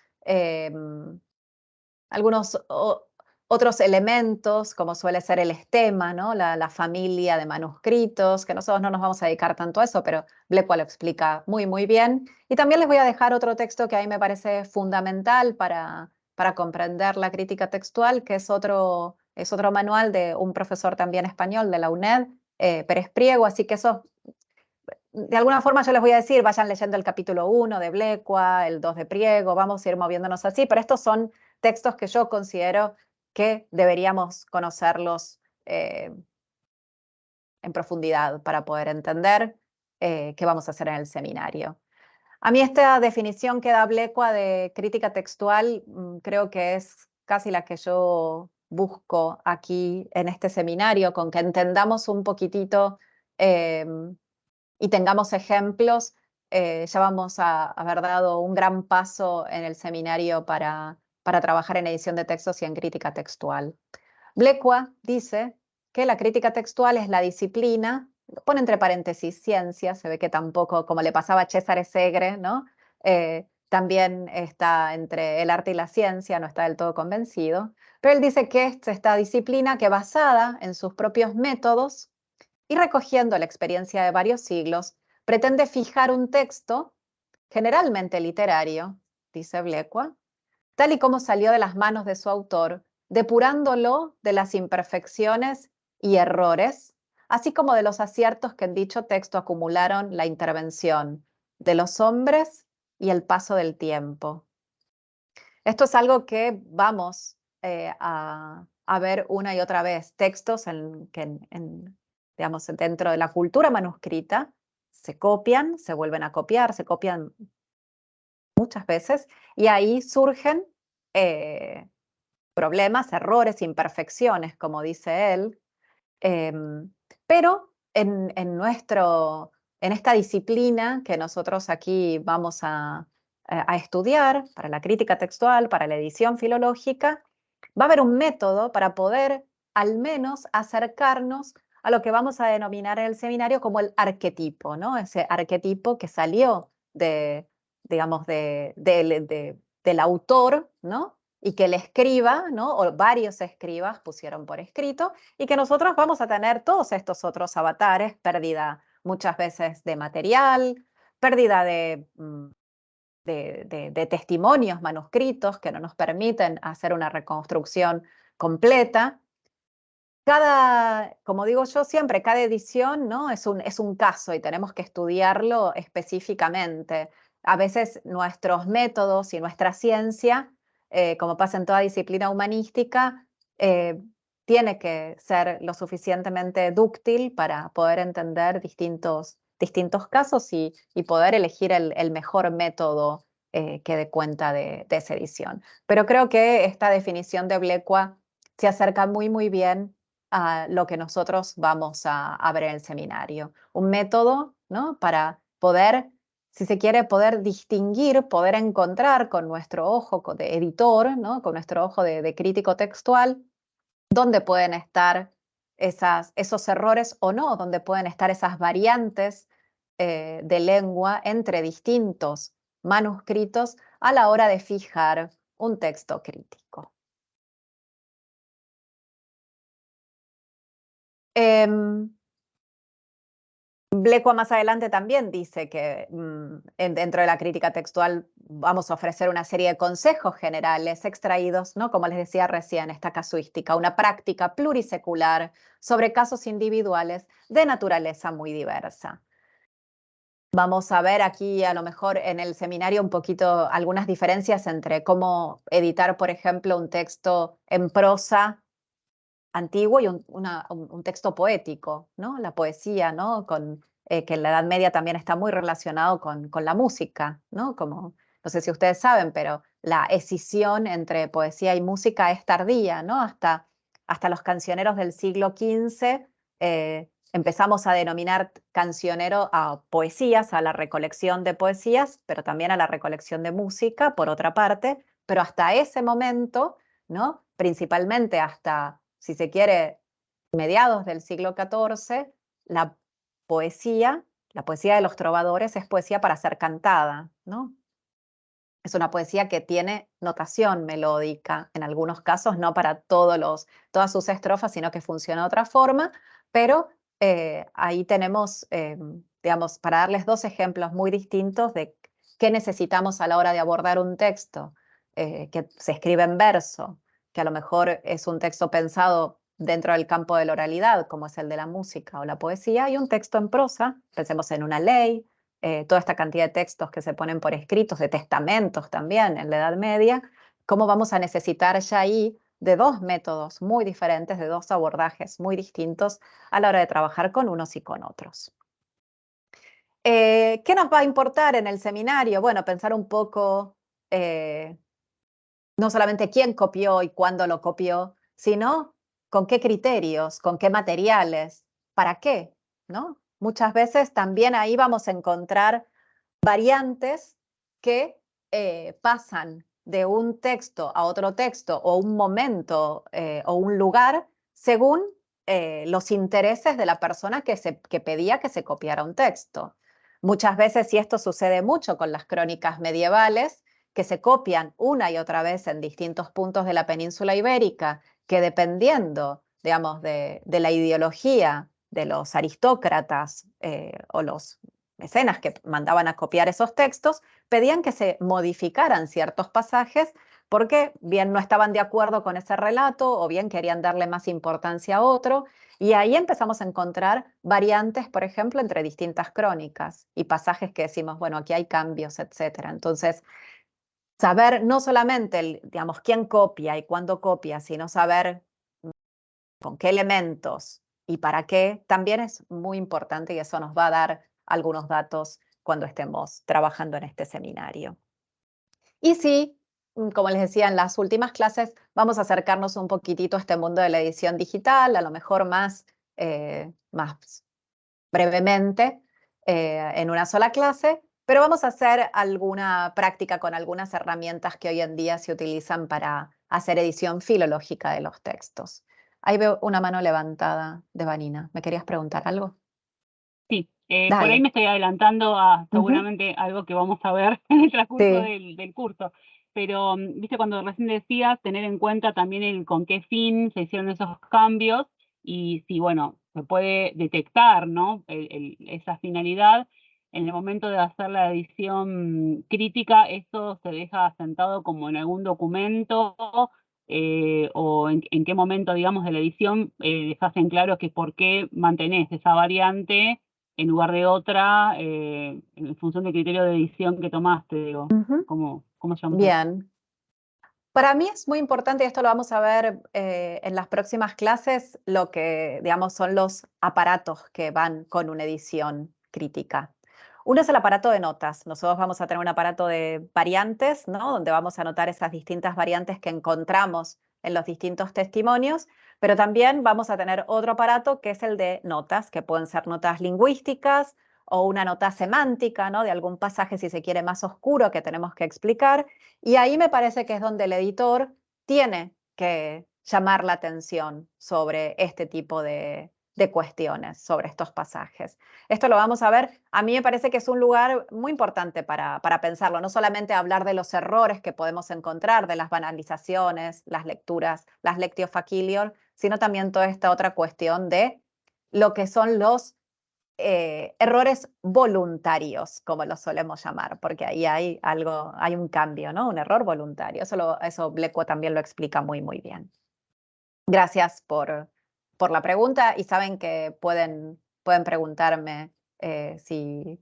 otros elementos, como suele ser el estema, ¿no? La familia de manuscritos, que nosotros no nos vamos a dedicar tanto a eso, pero Blecua lo explica muy, muy bien. Y también les voy a dejar otro texto que a mí me parece fundamental para comprender la crítica textual, que es otro manual de un profesor también español de la UNED, Pérez Priego, así que eso, de alguna forma yo les voy a decir, vayan leyendo el capítulo 1 de Blecua, el 2 de Priego, vamos a ir moviéndonos así, pero estos son textos que yo considero que deberíamos conocerlos en profundidad para poder entender qué vamos a hacer en el seminario. A mí esta definición que da Blecua de crítica textual creo que es casi la que yo busco aquí en este seminario, con que entendamos un poquitito y tengamos ejemplos, ya vamos a haber dado un gran paso en el seminario para trabajar en edición de textos y en crítica textual. Blecua dice que la crítica textual es la disciplina, pone entre paréntesis ciencia, se ve que tampoco, como le pasaba a Cesare Segre, ¿no? También está entre el arte y la ciencia, no está del todo convencido, pero él dice que es esta disciplina que basada en sus propios métodos y recogiendo la experiencia de varios siglos, pretende fijar un texto, generalmente literario, dice Blecua, tal y como salió de las manos de su autor, depurándolo de las imperfecciones y errores, así como de los aciertos que en dicho texto acumularon la intervención de los hombres y el paso del tiempo. Esto es algo que vamos a ver una y otra vez, textos digamos, dentro de la cultura manuscrita se copian, se vuelven a copiar, se copian muchas veces, y ahí surgen problemas, errores, imperfecciones, como dice él, pero en esta disciplina que nosotros aquí vamos a estudiar, para la crítica textual, para la edición filológica, va a haber un método para poder al menos acercarnos a lo que vamos a denominar en el seminario como el arquetipo, ¿no? Ese arquetipo que salió digamos, del autor, ¿no? Y que el escriba, ¿no? O varios escribas pusieron por escrito, y que nosotros vamos a tener todos estos otros avatares, pérdida muchas veces de material, pérdida de testimonios manuscritos que no nos permiten hacer una reconstrucción completa. Como digo yo siempre, cada edición, ¿no? es un caso y tenemos que estudiarlo específicamente. A veces nuestros métodos y nuestra ciencia, como pasa en toda disciplina humanística, tiene que ser lo suficientemente dúctil para poder entender distintos casos y poder elegir el mejor método que dé cuenta de esa edición. Pero creo que esta definición de Blecua se acerca muy, muy bien a lo que nosotros vamos a ver en el seminario. Un método, ¿no?, para poder, si se quiere, poder distinguir, poder encontrar con nuestro ojo de editor, ¿no?, con nuestro ojo de crítico textual, dónde pueden estar esos errores o no, dónde pueden estar esas variantes de lengua entre distintos manuscritos a la hora de fijar un texto crítico. Blecua más adelante también dice que dentro de la crítica textual vamos a ofrecer una serie de consejos generales extraídos, ¿no?, como les decía recién, esta casuística, una práctica plurisecular sobre casos individuales de naturaleza muy diversa. Vamos a ver aquí a lo mejor en el seminario un poquito algunas diferencias entre cómo editar, por ejemplo, un texto en prosa antiguo y un texto poético, ¿no? La poesía, ¿no?, que en la Edad Media también está muy relacionado con la música, ¿no? Como, no sé si ustedes saben, pero la escisión entre poesía y música es tardía, ¿no? Hasta los cancioneros del siglo XV empezamos a denominar cancionero a poesías, a la recolección de poesías, pero también a la recolección de música, por otra parte, pero hasta ese momento, ¿no?, principalmente hasta, si se quiere, mediados del siglo XIV, la poesía de los trovadores es poesía para ser cantada, ¿no? Es una poesía que tiene notación melódica, en algunos casos no para todas sus estrofas, sino que funciona de otra forma, pero ahí tenemos, digamos, para darles dos ejemplos muy distintos de qué necesitamos a la hora de abordar un texto que se escribe en verso, que a lo mejor es un texto pensado dentro del campo de la oralidad, como es el de la música o la poesía, y un texto en prosa, pensemos en una ley, toda esta cantidad de textos que se ponen por escritos, de testamentos también en la Edad Media, cómo vamos a necesitar ya ahí de dos métodos muy diferentes, de dos abordajes muy distintos a la hora de trabajar con unos y con otros. ¿Qué nos va a importar en el seminario? Bueno, pensar un poco no solamente quién copió y cuándo lo copió, sino con qué criterios, con qué materiales, para qué, ¿no? Muchas veces también ahí vamos a encontrar variantes que pasan de un texto a otro texto o un momento o un lugar según los intereses de la persona que pedía que se copiara un texto. Muchas veces, y esto sucede mucho con las crónicas medievales, que se copian una y otra vez en distintos puntos de la península ibérica, que dependiendo, digamos, de la ideología de los aristócratas o los mecenas que mandaban a copiar esos textos, pedían que se modificaran ciertos pasajes porque bien no estaban de acuerdo con ese relato o bien querían darle más importancia a otro. Y ahí empezamos a encontrar variantes, por ejemplo, entre distintas crónicas y pasajes que decimos, bueno, aquí hay cambios, etc. Entonces, saber no solamente, digamos, quién copia y cuándo copia, sino saber con qué elementos y para qué, también es muy importante y eso nos va a dar algunos datos cuando estemos trabajando en este seminario. Y sí, como les decía en las últimas clases, vamos a acercarnos un poquitito a este mundo de la edición digital, a lo mejor más brevemente en una sola clase, pero vamos a hacer alguna práctica con algunas herramientas que hoy en día se utilizan para hacer edición filológica de los textos. Ahí veo una mano levantada de Vanina. ¿Me querías preguntar algo? Sí, por Dale. ahí me estoy adelantando a Ujú. seguramente algo que vamos a ver en el transcurso Sí. del curso. Pero, viste, cuando recién decías, tener en cuenta también el con qué fin se hicieron esos cambios y si, bueno, se puede detectar, ¿no?, esa finalidad. En el momento de hacer la edición crítica, eso se deja asentado como en algún documento o en qué momento, digamos, de la edición dejas en claro que por qué mantenés esa variante en lugar de otra, en función del criterio de edición que tomaste, digo. Ujú. ¿Cómo llamamos eso? Bien. Para mí es muy importante, y esto lo vamos a ver en las próximas clases, lo que, digamos, son los aparatos que van con una edición crítica. Uno es el aparato de notas. Nosotros vamos a tener un aparato de variantes, ¿no? Donde vamos a anotar esas distintas variantes que encontramos en los distintos testimonios, pero también vamos a tener otro aparato que es el de notas, que pueden ser notas lingüísticas o una nota semántica, ¿no? De algún pasaje, si se quiere, más oscuro que tenemos que explicar. Y ahí me parece que es donde el editor tiene que llamar la atención sobre este tipo de cuestiones, sobre estos pasajes. Esto lo vamos a ver. A mí me parece que es un lugar muy importante para pensarlo, no solamente hablar de los errores que podemos encontrar, de las banalizaciones, las lecturas, las lectio facilior, sino también toda esta otra cuestión de lo que son los errores voluntarios, como los solemos llamar, porque ahí hay algo, hay un cambio, ¿no? Un error voluntario. Eso Blecko también lo explica muy, muy bien. Gracias por la pregunta y saben que pueden preguntarme si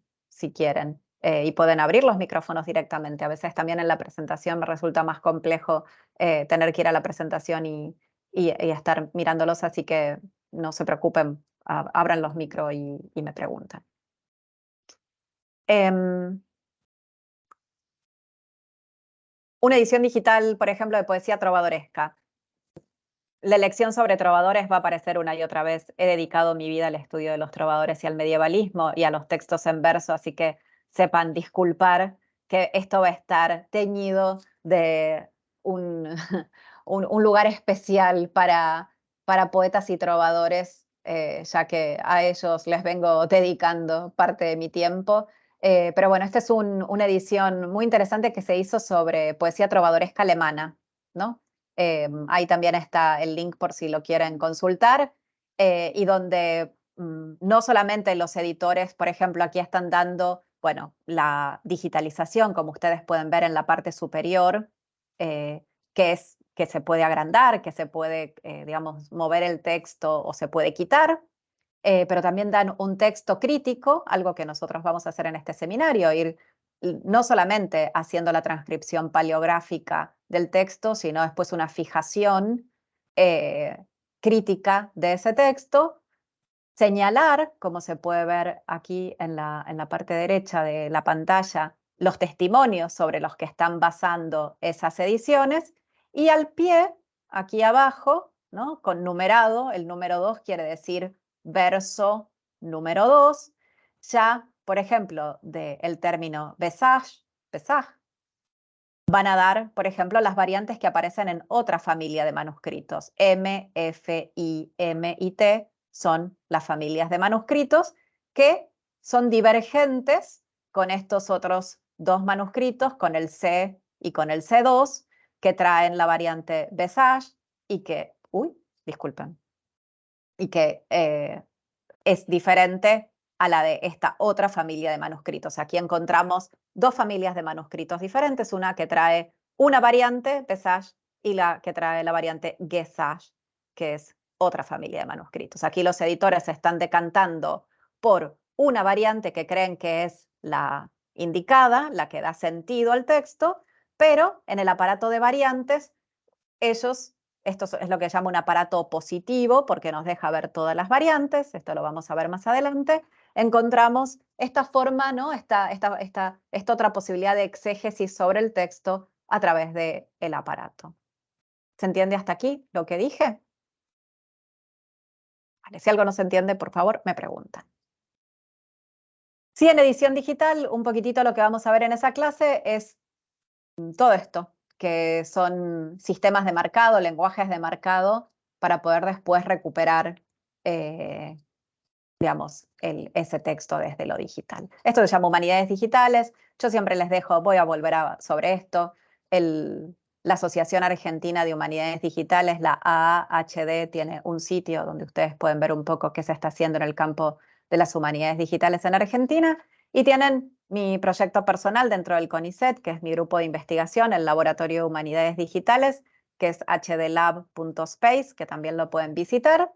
quieren y pueden abrir los micrófonos directamente. A veces también en la presentación me resulta más complejo tener que ir a la presentación y estar mirándolos, así que no se preocupen, abran los micros y me preguntan. Una edición digital, por ejemplo, de poesía trovadoresca. La lección sobre trovadores va a aparecer una y otra vez. He dedicado mi vida al estudio de los trovadores y al medievalismo y a los textos en verso, así que sepan disculpar que esto va a estar teñido de un lugar especial para poetas y trovadores, ya que a ellos les vengo dedicando parte de mi tiempo. Pero bueno, esta es una edición muy interesante que se hizo sobre poesía trovadoresca alemana, ¿no? Ahí también está el link por si lo quieren consultar, y donde no solamente los editores, por ejemplo, aquí están dando, bueno, la digitalización, como ustedes pueden ver en la parte superior, que se puede agrandar, que se puede, digamos, mover el texto o se puede quitar, pero también dan un texto crítico, algo que nosotros vamos a hacer en este seminario, ir no solamente haciendo la transcripción paleográfica del texto, sino después una fijación crítica de ese texto, señalar, como se puede ver aquí en la parte derecha de la pantalla, los testimonios sobre los que están basando esas ediciones, y al pie, aquí abajo, ¿no? Con numerado, el número 2 quiere decir verso número 2, ya, por ejemplo, del término besage, van a dar, por ejemplo, las variantes que aparecen en otra familia de manuscritos. M, F, I, M y T son las familias de manuscritos que son divergentes con estos otros dos manuscritos, con el C y con el C2, que traen la variante besage y que, disculpen, y que es diferente a la de esta otra familia de manuscritos. Aquí encontramos dos familias de manuscritos diferentes, una que trae una variante, besage, y la que trae la variante gesage, que es otra familia de manuscritos. Aquí los editores se están decantando por una variante que creen que es la indicada, la que da sentido al texto, pero en el aparato de variantes, esto es lo que llamo un aparato positivo porque nos deja ver todas las variantes, esto lo vamos a ver más adelante, encontramos esta forma, ¿no? esta otra posibilidad de exégesis sobre el texto a través del aparato. ¿Se entiende hasta aquí lo que dije? Vale, si algo no se entiende, por favor, me preguntan. Sí, en edición digital, un poquitito lo que vamos a ver en esa clase es todo esto, que son sistemas de marcado, lenguajes de marcado, para poder después recuperar, digamos, ese texto desde lo digital. Esto se llama humanidades digitales. Yo siempre les dejo, voy a volver sobre esto, la Asociación Argentina de Humanidades Digitales, la AAHD, tiene un sitio donde ustedes pueden ver un poco qué se está haciendo en el campo de las humanidades digitales en Argentina, y tienen mi proyecto personal dentro del CONICET, que es mi grupo de investigación, el Laboratorio de Humanidades Digitales, que es hdlab.space, que también lo pueden visitar.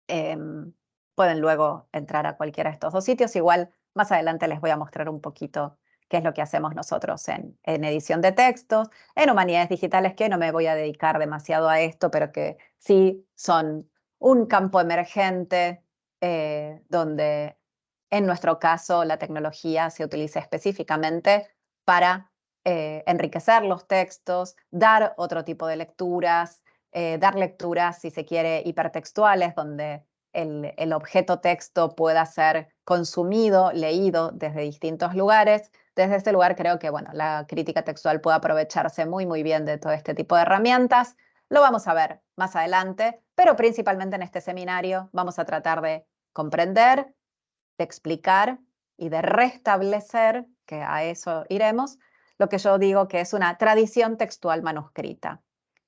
Pueden luego entrar a cualquiera de estos dos sitios. Igual más adelante les voy a mostrar un poquito qué es lo que hacemos nosotros en edición de textos, en humanidades digitales, que no me voy a dedicar demasiado a esto, pero que sí son un campo emergente donde en nuestro caso la tecnología se utiliza específicamente para enriquecer los textos, dar otro tipo de lecturas, dar lecturas, si se quiere, hipertextuales, donde el objeto texto pueda ser consumido, leído desde distintos lugares. Desde ese lugar creo que bueno, la crítica textual puede aprovecharse muy, muy bien de todo este tipo de herramientas. Lo vamos a ver más adelante, pero principalmente en este seminario vamos a tratar de comprender, de explicar y de restablecer, que a eso iremos, lo que yo digo que es una tradición textual manuscrita.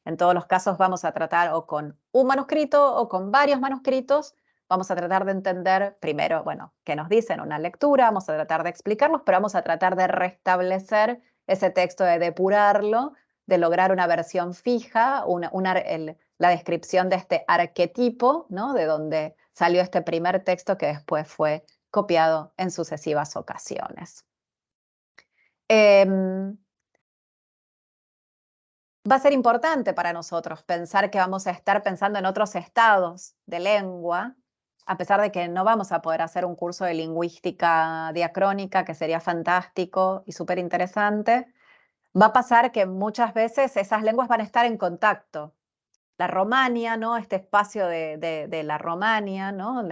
En todos los casos vamos a tratar o con un manuscrito o con varios manuscritos. Vamos a tratar de entender primero, bueno, qué nos dicen una lectura, vamos a tratar de explicarlos, pero vamos a tratar de restablecer ese texto, de depurarlo, de lograr una versión fija, la descripción de este arquetipo, ¿no? De donde salió este primer texto que después fue copiado en sucesivas ocasiones. Va a ser importante para nosotros pensar que vamos a estar pensando en otros estados de lengua, a pesar de que no vamos a poder hacer un curso de lingüística diacrónica, que sería fantástico y súper interesante. Va a pasar que muchas veces esas lenguas van a estar en contacto. La Romania, ¿no? Este espacio de la Romania, ¿no?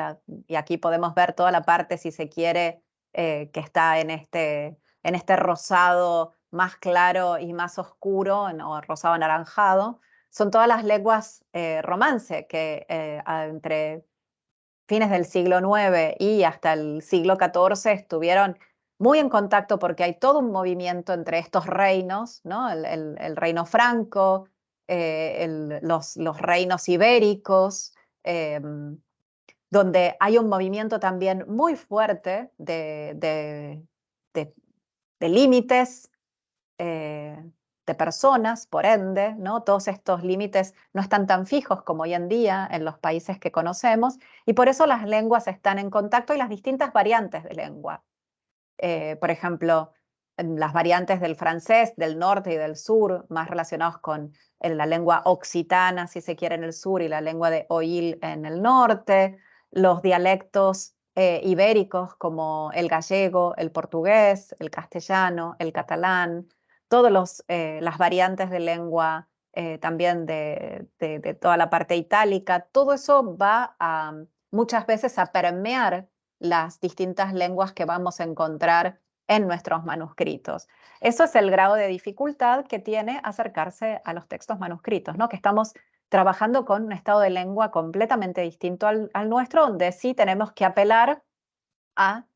Y aquí podemos ver toda la parte, si se quiere, que está en este rosado más claro y más oscuro, o rosado anaranjado. Son todas las lenguas romance que entre fines del siglo IX y hasta el siglo XIV estuvieron muy en contacto porque hay todo un movimiento entre estos reinos, ¿no? El reino franco, los reinos ibéricos, donde hay un movimiento también muy fuerte de límites, de personas, por ende, ¿no? Todos estos límites no están tan fijos como hoy en día en los países que conocemos, y por eso las lenguas están en contacto y las distintas variantes de lengua. Por ejemplo, las variantes del francés, del norte y del sur, más relacionados con la lengua occitana, si se quiere, en el sur, y la lengua de Oïl en el norte, los dialectos ibéricos como el gallego, el portugués, el castellano, el catalán, todas las variantes de lengua también de toda la parte itálica, todo eso va muchas veces a permear las distintas lenguas que vamos a encontrar en nuestros manuscritos. Eso es el grado de dificultad que tiene acercarse a los textos manuscritos, ¿no? Que estamos trabajando con un estado de lengua completamente distinto al nuestro, donde sí tenemos que apelar a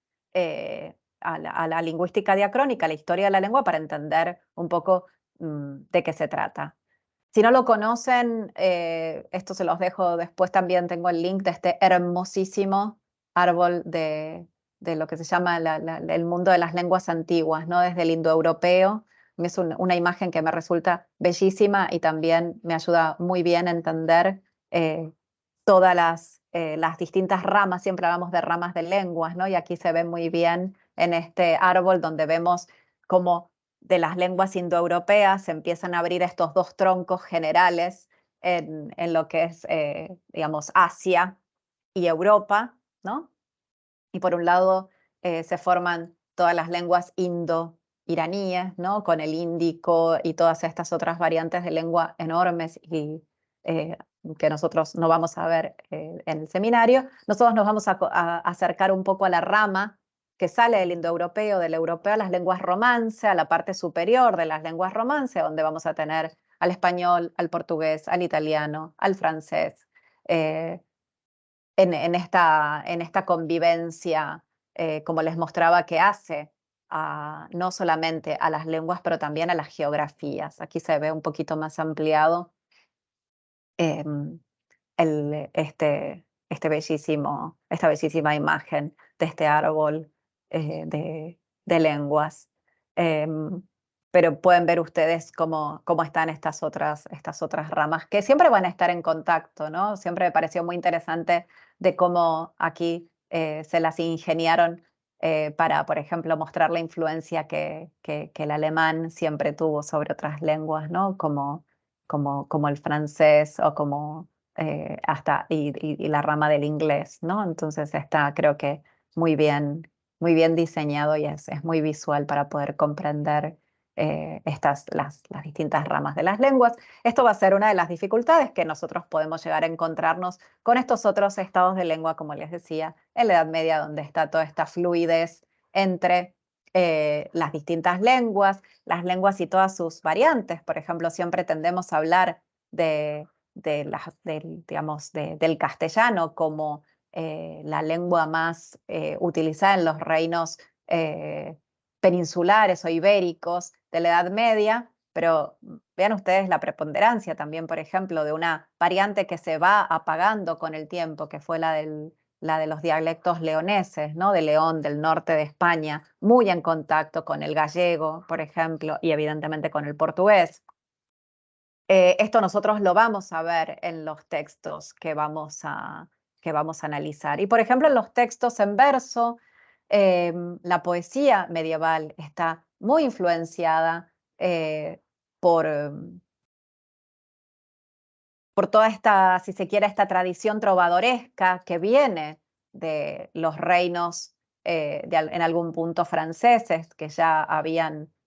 la lingüística diacrónica, a la historia de la lengua, para entender un poco de qué se trata. Si no lo conocen, esto se los dejo después, también tengo el link de este hermosísimo árbol de lo que se llama el mundo de las lenguas antiguas, ¿no? Desde el indoeuropeo. Es una imagen que me resulta bellísima y también me ayuda muy bien a entender todas las distintas ramas. Siempre hablamos de ramas de lenguas, ¿no? Y aquí se ve muy bien en este árbol donde vemos cómo de las lenguas indoeuropeas se empiezan a abrir estos dos troncos generales en lo que es, digamos, Asia y Europa, ¿no? Y por un lado se forman todas las lenguas indo-iraníes, ¿no? Con el índico y todas estas otras variantes de lengua enormes y que nosotros no vamos a ver en el seminario. Nosotros nos vamos a acercar un poco a la rama que sale del indoeuropeo, del europeo, a las lenguas romance, a la parte superior de las lenguas romance, donde vamos a tener al español, al portugués, al italiano, al francés, en esta convivencia, como les mostraba, que hace no solamente a las lenguas, pero también a las geografías. Aquí se ve un poquito más ampliado esta bellísima imagen de este árbol de lenguas. Pero pueden ver ustedes cómo están estas otras ramas, que siempre van a estar en contacto, ¿no? Siempre me pareció muy interesante de cómo aquí se las ingeniaron para, por ejemplo, mostrar la influencia que el alemán siempre tuvo sobre otras lenguas, ¿no? Como el francés o como y la rama del inglés, ¿no? Entonces creo que muy bien diseñado y es muy visual para poder comprender las distintas ramas de las lenguas. Esto va a ser una de las dificultades que nosotros podemos llegar a encontrarnos con estos otros estados de lengua, como les decía, en la Edad Media, donde está toda esta fluidez entre las distintas lenguas, las lenguas y todas sus variantes. Por ejemplo, siempre tendemos a hablar del castellano como la lengua más utilizada en los reinos peninsulares o ibéricos de la Edad Media, pero vean ustedes la preponderancia también, por ejemplo, de una variante que se va apagando con el tiempo, que fue la de los dialectos leoneses, ¿no? De León, del norte de España, muy en contacto con el gallego, por ejemplo, y evidentemente con el portugués. Esto nosotros lo vamos a ver en los textos que vamos a analizar. Y por ejemplo, en los textos en verso, la poesía medieval está muy influenciada por toda esta, si se quiere, esta tradición trovadoresca que viene de los reinos en algún punto franceses, que ya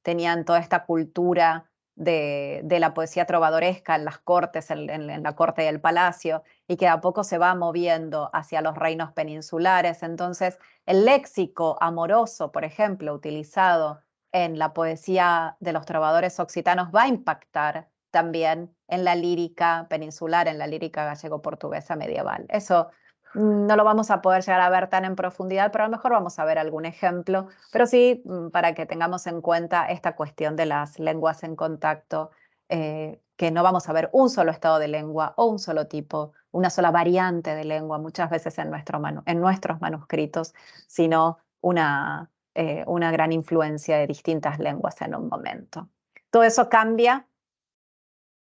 tenían toda esta cultura de la poesía trovadoresca en las cortes, en la corte y el palacio, y que a poco se va moviendo hacia los reinos peninsulares. Entonces, el léxico amoroso, por ejemplo, utilizado en la poesía de los trovadores occitanos, va a impactar también en la lírica peninsular, en la lírica gallego-portuguesa medieval. Eso no lo vamos a poder llegar a ver tan en profundidad, pero a lo mejor vamos a ver algún ejemplo, pero sí para que tengamos en cuenta esta cuestión de las lenguas en contacto, que no vamos a ver un solo estado de lengua o un solo tipo, una sola variante de lengua, muchas veces en nuestros manuscritos, sino una gran influencia de distintas lenguas en un momento. Todo eso cambia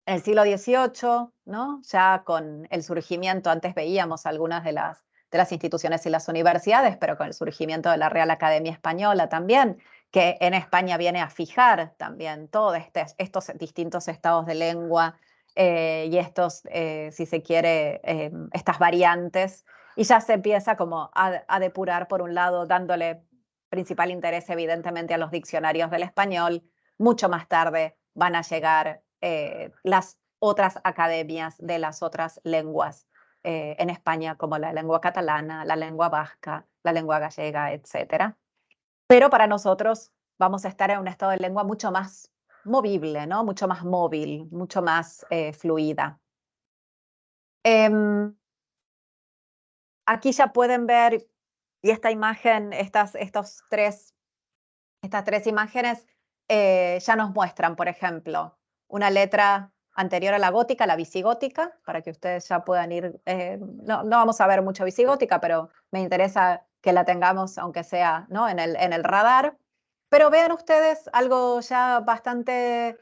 en el siglo XVIII, ¿no? Ya con el surgimiento, antes veíamos algunas de las instituciones y las universidades, pero con el surgimiento de la Real Academia Española también, que en España viene a fijar también todos estos distintos estados de lengua y estos, si se quiere, estas variantes, y ya se empieza como a depurar, por un lado, dándole principal interés evidentemente a los diccionarios del español. Mucho más tarde van a llegar las otras academias de las otras lenguas en España, como la lengua catalana, la lengua vasca, la lengua gallega, etc. Pero para nosotros vamos a estar en un estado de lengua mucho más movible, ¿no? Mucho más móvil, mucho más fluida. Aquí ya pueden ver, y esta imagen, estas tres imágenes ya nos muestran, por ejemplo, una letra anterior a la gótica, la visigótica, para que ustedes ya puedan ir, no vamos a ver mucho visigótica, pero me interesa que la tengamos, aunque sea, ¿no? en el radar. Pero vean ustedes algo ya bastante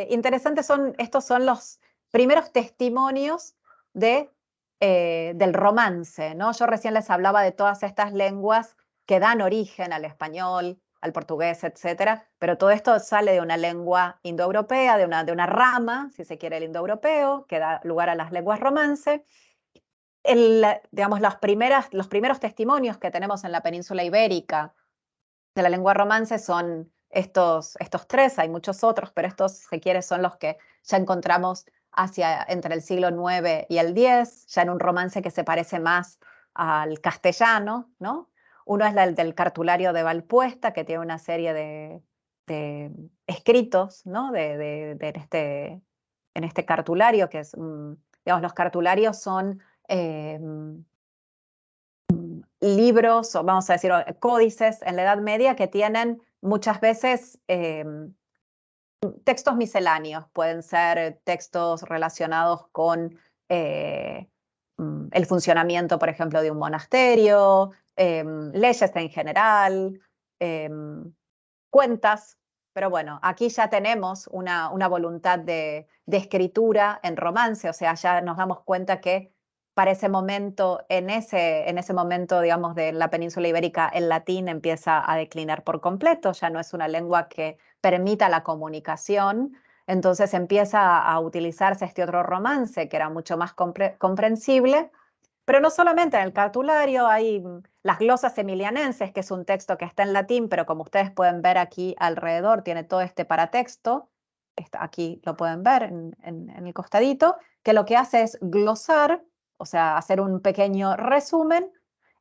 interesante, estos son los primeros testimonios del romance, ¿no? Yo recién les hablaba de todas estas lenguas que dan origen al español, al portugués, etcétera, pero todo esto sale de una lengua indoeuropea, de una rama, si se quiere, el indoeuropeo, que da lugar a las lenguas romance. Digamos, los primeros testimonios que tenemos en la península ibérica de la lengua romance son estos tres, hay muchos otros, pero estos, si se quiere, son los que ya encontramos entre el siglo IX y el X, ya en un romance que se parece más al castellano, ¿no? Uno es el del cartulario de Valpuesta, que tiene una serie de escritos, ¿no? En este cartulario, que es, digamos, los cartularios son libros, o vamos a decir, códices en la Edad Media que tienen muchas veces textos misceláneos. Pueden ser textos relacionados con el funcionamiento, por ejemplo, de un monasterio, leyes en general, cuentas. Pero bueno, aquí ya tenemos una voluntad de escritura en romance, o sea, ya nos damos cuenta que para ese momento, en ese momento, digamos, de la península ibérica, el latín empieza a declinar por completo, ya no es una lengua que permita la comunicación, entonces empieza a utilizarse este otro romance que era mucho más comprensible, Pero no solamente en el cartulario, hay las glosas emilianenses, que es un texto que está en latín, pero como ustedes pueden ver aquí alrededor, tiene todo este paratexto. Aquí lo pueden ver en el costadito, que lo que hace es glosar, o sea, hacer un pequeño resumen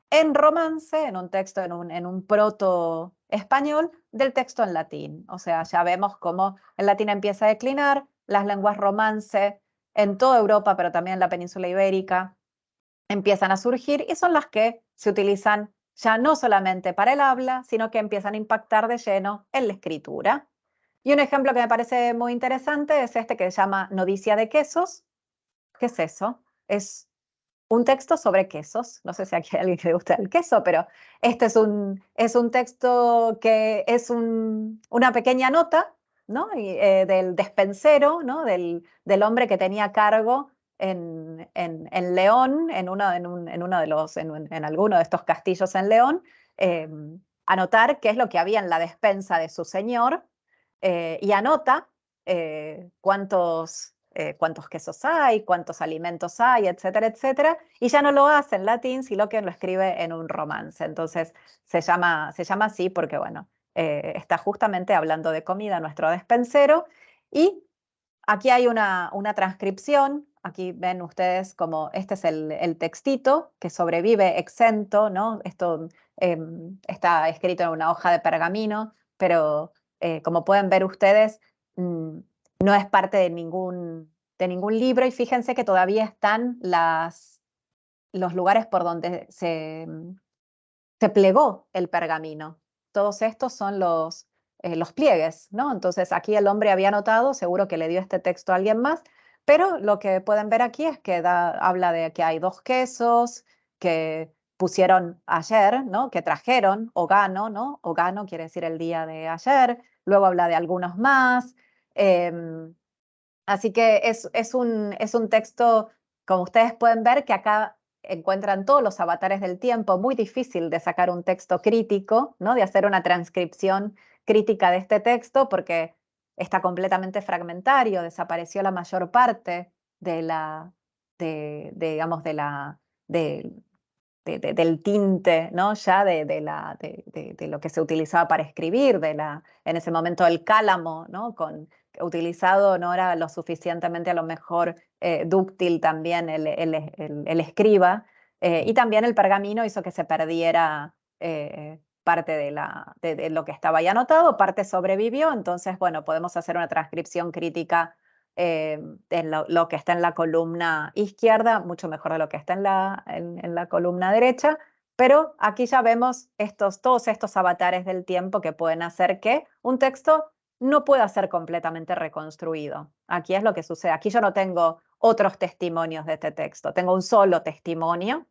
en romance, en un texto, en un proto español, del texto en latín. O sea, ya vemos cómo el latín empieza a declinar, las lenguas romance en toda Europa, pero también en la península ibérica, empiezan a surgir y son las que se utilizan ya no solamente para el habla, sino que empiezan a impactar de lleno en la escritura. Y un ejemplo que me parece muy interesante es este que se llama Nodicia de quesos. ¿Qué es eso? Es un texto sobre quesos. No sé si aquí hay alguien que le gusta el queso, pero este es un texto que es una pequeña nota, ¿no? Del despensero, ¿no? Del hombre que tenía cargo en León, en alguno de estos castillos en León, eh, anotar qué es lo que había en la despensa de su señor, y anota cuántos quesos hay, cuántos alimentos hay, etcétera, etcétera, y ya no lo hace en latín, sino que lo escribe en un romance. Entonces se llama así porque, bueno, está justamente hablando de comida, nuestro despensero, y aquí hay una transcripción. Aquí ven ustedes como este es el textito que sobrevive exento, ¿no? Esto está escrito en una hoja de pergamino, pero como pueden ver ustedes, no es parte de ningún libro, y fíjense que todavía están los lugares por donde se plegó el pergamino. Todos estos son los pliegues, ¿no? Entonces aquí el hombre había anotado, seguro que le dio este texto a alguien más, pero lo que pueden ver aquí es que habla de que hay 2 quesos que pusieron ayer, ¿no? Que trajeron, ogano, ¿no? Ogano quiere decir el día de ayer, luego habla de algunos más. Así que es un texto, como ustedes pueden ver, que acá encuentran todos los avatares del tiempo. Muy difícil de sacar un texto crítico, ¿no? De hacer una transcripción crítica de este texto, porque está completamente fragmentario, desapareció la mayor parte digamos, del tinte, ¿no? Ya de lo que se utilizaba para escribir, en ese momento el cálamo, ¿no? Utilizado no era lo suficientemente a lo mejor dúctil también el escriba, y también el pergamino hizo que se perdiera parte de lo que estaba ahí anotado, parte sobrevivió. Entonces, bueno, podemos hacer una transcripción crítica en lo que está en la columna izquierda, mucho mejor de lo que está en la columna derecha, pero aquí ya vemos todos estos avatares del tiempo que pueden hacer que un texto no pueda ser completamente reconstruido. Aquí es lo que sucede. Aquí yo no tengo otros testimonios de este texto, tengo un solo testimonio.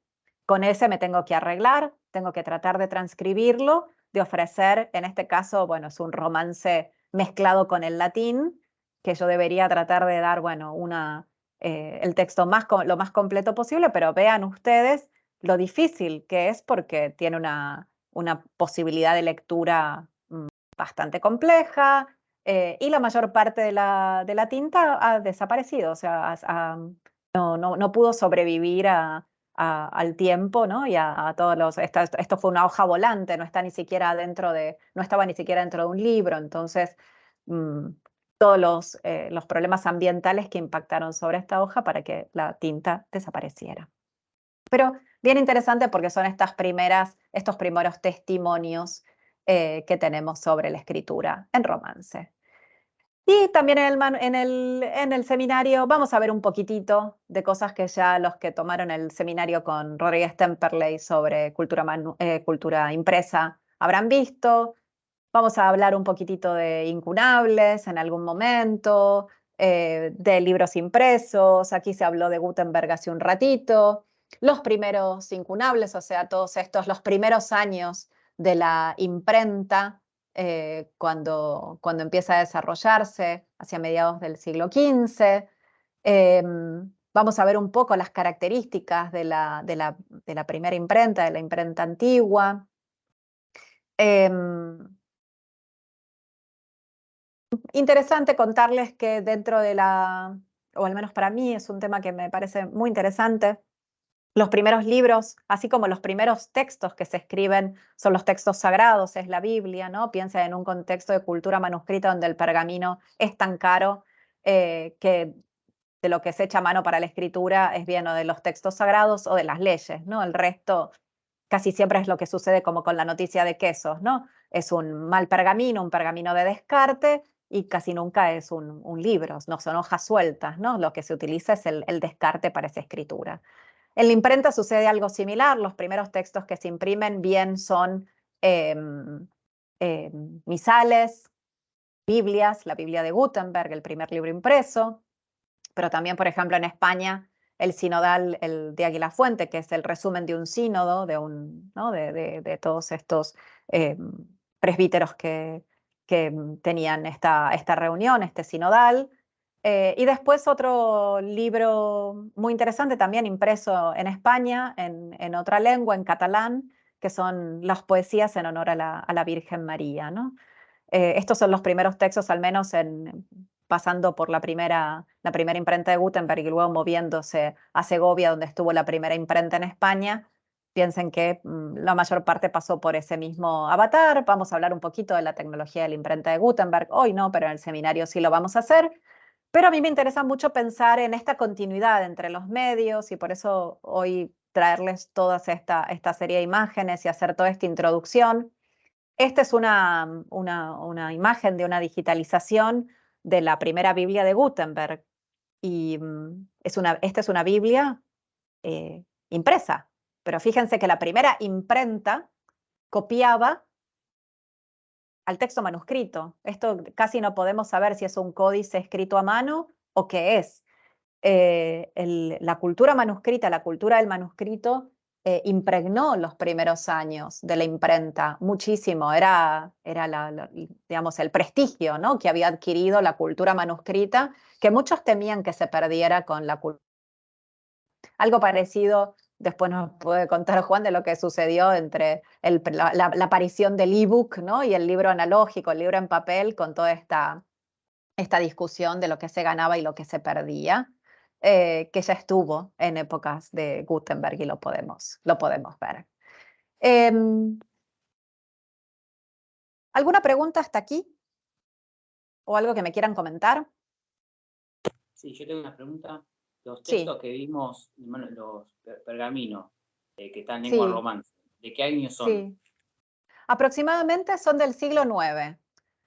Con ese me tengo que arreglar, tengo que tratar de transcribirlo, de ofrecer, en este caso, bueno, es un romance mezclado con el latín, que yo debería tratar de dar, bueno, el texto lo más completo posible, pero vean ustedes lo difícil que es, porque tiene una posibilidad de lectura bastante compleja, y la mayor parte de la tinta ha desaparecido, o sea, no pudo sobrevivir al tiempo, ¿no? Y a todos esto fue una hoja volante, no estaba ni siquiera dentro de un libro. Entonces, todos los problemas ambientales que impactaron sobre esta hoja para que la tinta desapareciera. Pero bien interesante, porque son estos primeros testimonios que tenemos sobre la escritura en romance. Y también en el seminario vamos a ver un poquitito de cosas que ya los que tomaron el seminario con Rodríguez Temperley sobre cultura impresa habrán visto. Vamos a hablar un poquitito de incunables en algún momento, de libros impresos. Aquí se habló de Gutenberg hace un ratito. Los primeros incunables, o sea, todos estos, los primeros años de la imprenta, cuando empieza a desarrollarse hacia mediados del siglo XV. Vamos a ver un poco las características de la primera imprenta, de la imprenta antigua. Interesante contarles que dentro o al menos para mí es un tema que me parece muy interesante, los primeros libros, así como los primeros textos que se escriben son los textos sagrados, es la Biblia, ¿no? Piensa en un contexto de cultura manuscrita donde el pergamino es tan caro que de lo que se echa a mano para la escritura es bien o de los textos sagrados o de las leyes, ¿no? El resto casi siempre es lo que sucede como con la noticia de quesos, ¿no? Es un mal pergamino, un pergamino de descarte, y casi nunca es un libro, no son hojas sueltas, ¿no? Lo que se utiliza es el descarte para esa escritura. En la imprenta sucede algo similar. Los primeros textos que se imprimen bien son misales, Biblias, la Biblia de Gutenberg, el primer libro impreso, pero también, por ejemplo, en España, el sinodal, el de Águila Fuente, que es el resumen de un sínodo, ¿no? de todos estos presbíteros que tenían esta reunión, este sinodal. Y después otro libro muy interesante, también impreso en España, en otra lengua, en catalán, que son las poesías en honor a la Virgen María, ¿no? Estos son los primeros textos, al menos pasando por la primera imprenta de Gutenberg y luego moviéndose a Segovia, donde estuvo la primera imprenta en España. Piensen que la mayor parte pasó por ese mismo avatar. Vamos a hablar un poquito de la tecnología de la imprenta de Gutenberg. Hoy no, pero en el seminario sí lo vamos a hacer. Pero a mí me interesa mucho pensar en esta continuidad entre los medios, y por eso hoy traerles toda esta serie de imágenes y hacer toda esta introducción. Esta es una imagen de una digitalización de la primera Biblia de Gutenberg. Y esta es una Biblia impresa. Pero fíjense que la primera imprenta copiaba al texto manuscrito. Esto casi no podemos saber si es un códice escrito a mano o qué es. La cultura manuscrita, la cultura del manuscrito, impregnó los primeros años de la imprenta muchísimo. Era digamos, el prestigio, ¿no? que había adquirido la cultura manuscrita, que muchos temían que se perdiera con la cultura. Algo parecido, después nos puede contar Juan, de lo que sucedió entre la aparición del ebook, ¿no? y el libro analógico, el libro en papel, con toda esta discusión de lo que se ganaba y lo que se perdía. Que ya estuvo en épocas de Gutenberg y lo podemos ver. ¿Alguna pregunta hasta aquí? ¿O algo que me quieran comentar? Sí, yo tengo una pregunta. Los Sí. textos que vimos, los pergaminos, que están en lengua Sí. romance, ¿de qué año son? Sí. Aproximadamente son del siglo IX.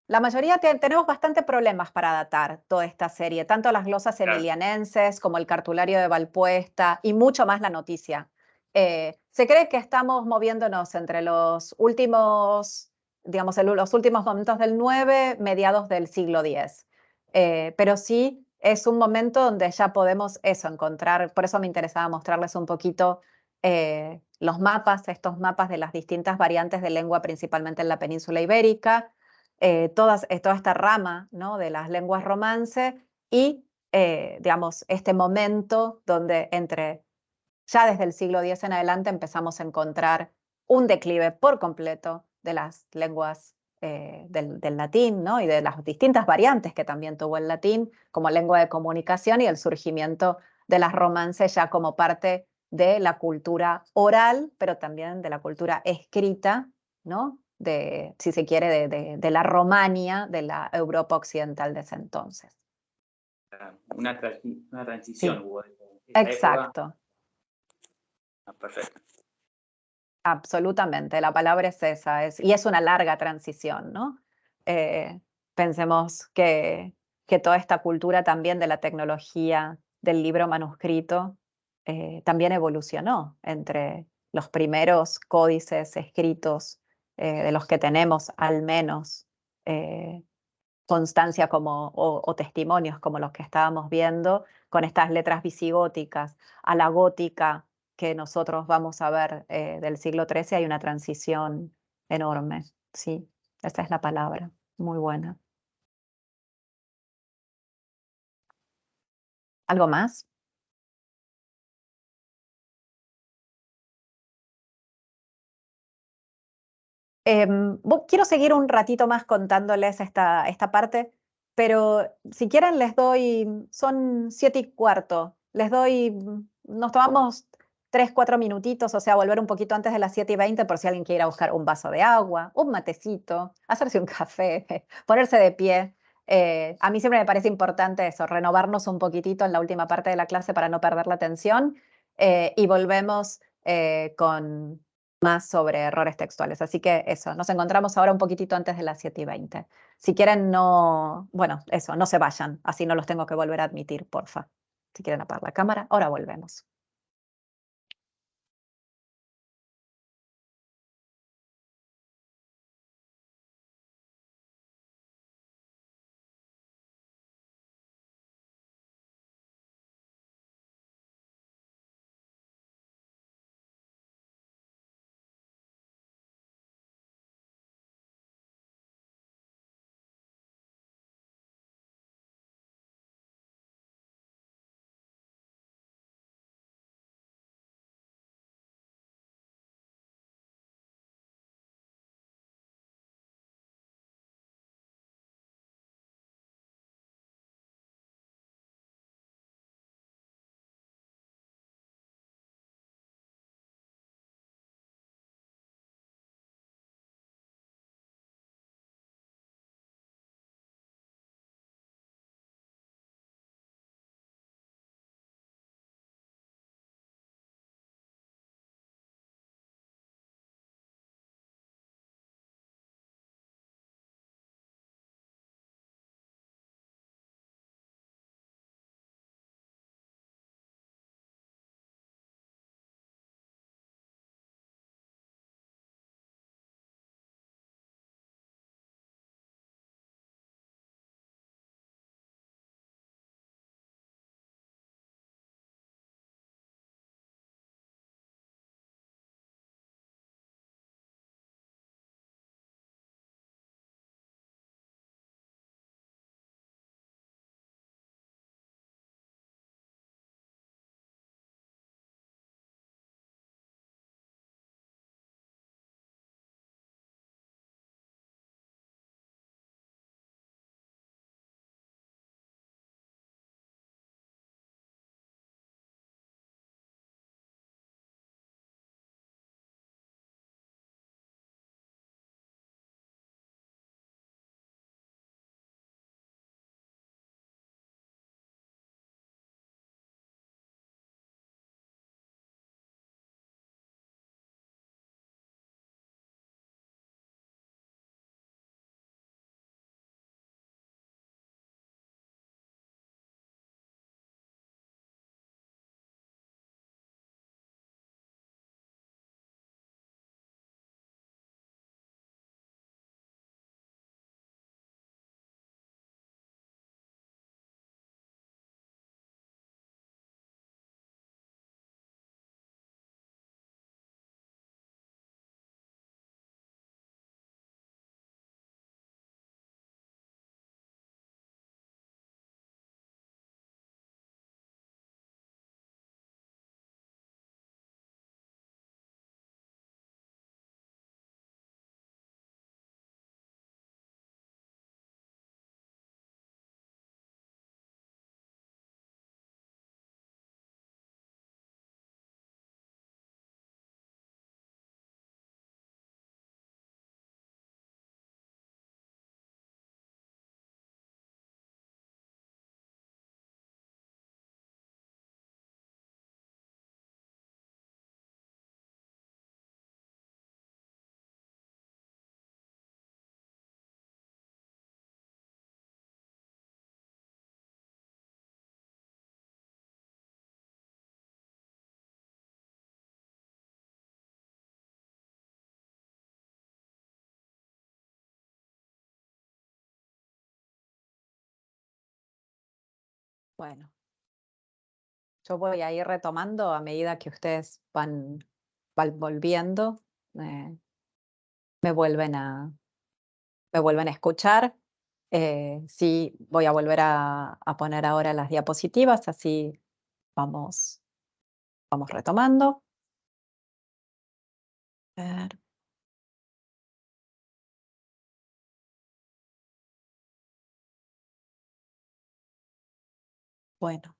La mayoría tenemos bastante problemas para datar toda esta serie, tanto las glosas Claro. emilianenses como el cartulario de Valpuesta y mucho más la noticia. Se cree que estamos moviéndonos entre los últimos, digamos, los últimos momentos del IX, mediados del siglo X. Pero sí es un momento donde ya podemos encontrar, por eso me interesaba mostrarles un poquito los mapas, estos mapas de las distintas variantes de lengua, principalmente en la península ibérica. Toda esta rama, ¿no? de las lenguas romance y, digamos, este momento donde ya desde el siglo X en adelante empezamos a encontrar un declive por completo de las lenguas del latín, ¿no? y de las distintas variantes que también tuvo el latín como lengua de comunicación, y el surgimiento de las romances ya como parte de la cultura oral, pero también de la cultura escrita, ¿no? Si se quiere, de la Romania, de la Europa occidental de ese entonces. Una transición Sí. hubo. Esa Exacto. época. Perfecto. Absolutamente, la palabra es esa, y es una larga transición, ¿no? Pensemos que toda esta cultura también de la tecnología del libro manuscrito también evolucionó entre los primeros códices escritos de los que tenemos al menos constancia o testimonios como los que estábamos viendo, con estas letras visigóticas, a la gótica que nosotros vamos a ver del siglo XIII. Hay una transición enorme, sí, esa es la palabra, muy buena. ¿Algo más? Quiero seguir un ratito más contándoles esta parte, pero si quieren les doy, son 7:15, les doy, nos tomamos 3, 4 minutitos, o sea, volver un poquito antes de las 7:20 por si alguien quiere ir a buscar un vaso de agua, un matecito, hacerse un café, ponerse de pie. A mí siempre me parece importante eso, renovarnos un poquitito en la última parte de la clase para no perder la atención, y volvemos con más sobre errores textuales. Así que eso, nos encontramos ahora un poquitito antes de las 7:20. Si quieren, bueno, eso, no se vayan, así no los tengo que volver a admitir, porfa. Si quieren apagar la cámara, ahora volvemos. Bueno, yo voy a ir retomando a medida que ustedes van volviendo, eh, me vuelven a, me vuelven a escuchar. Sí, voy a volver a poner ahora las diapositivas, así vamos, vamos retomando. A ver. Bueno,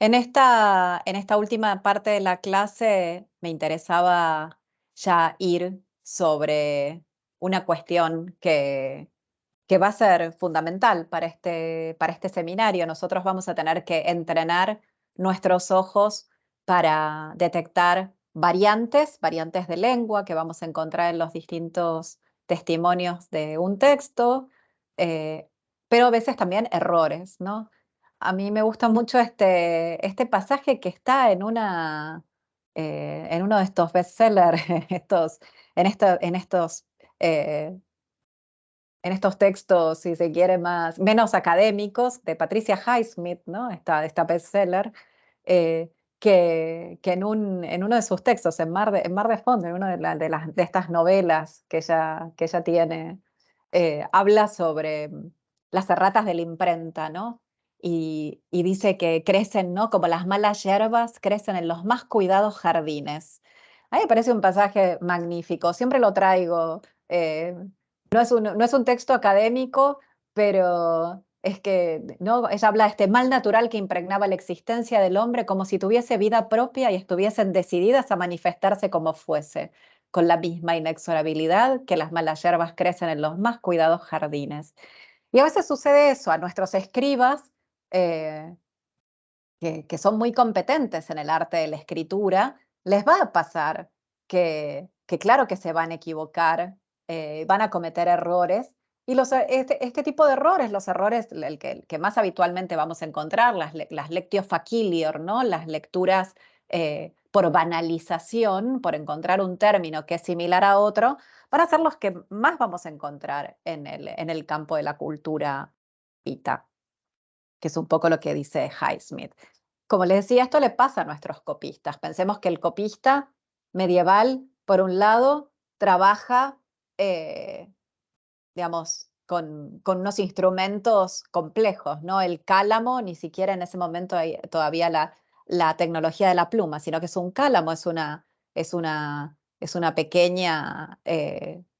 En esta última parte de la clase me interesaba ya ir sobre una cuestión que va a ser fundamental para este seminario. Nosotros vamos a tener que entrenar nuestros ojos para detectar variantes de lengua que vamos a encontrar en los distintos testimonios de un texto, pero a veces también errores, ¿no? A mí me gusta mucho este pasaje que está en uno de estos bestsellers, eh, en estos textos, si se quiere, menos académicos, de Patricia Highsmith, ¿no? Esta bestseller, que en uno de sus textos, en Mar de Fondo, en una de estas novelas que ella tiene, habla sobre las erratas de la imprenta, ¿no? Y dice que crecen, ¿no? Como las malas hierbas, crecen en los más cuidados jardines. A mí me parece un pasaje magnífico, siempre lo traigo. No es un texto académico, pero es que ¿no? Ella habla de este mal natural que impregnaba la existencia del hombre como si tuviese vida propia y estuviesen decididas a manifestarse como fuese, con la misma inexorabilidad que las malas hierbas crecen en los más cuidados jardines. Y a veces sucede eso, a nuestros escribas, eh, que son muy competentes en el arte de la escritura, les va a pasar que claro que se van a equivocar, van a cometer errores, y este tipo de errores, los errores el que más habitualmente vamos a encontrar, las lectio facilior, ¿no? Las lecturas por banalización, por encontrar un término que es similar a otro, van a ser los que más vamos a encontrar en el campo de la cultura pita, que es un poco lo que dice Highsmith. Como les decía, esto le pasa a nuestros copistas. Pensemos que el copista medieval, por un lado, trabaja, digamos, con unos instrumentos complejos, ¿no? El cálamo, ni siquiera en ese momento hay todavía la tecnología de la pluma, sino que es un cálamo, es una pequeña,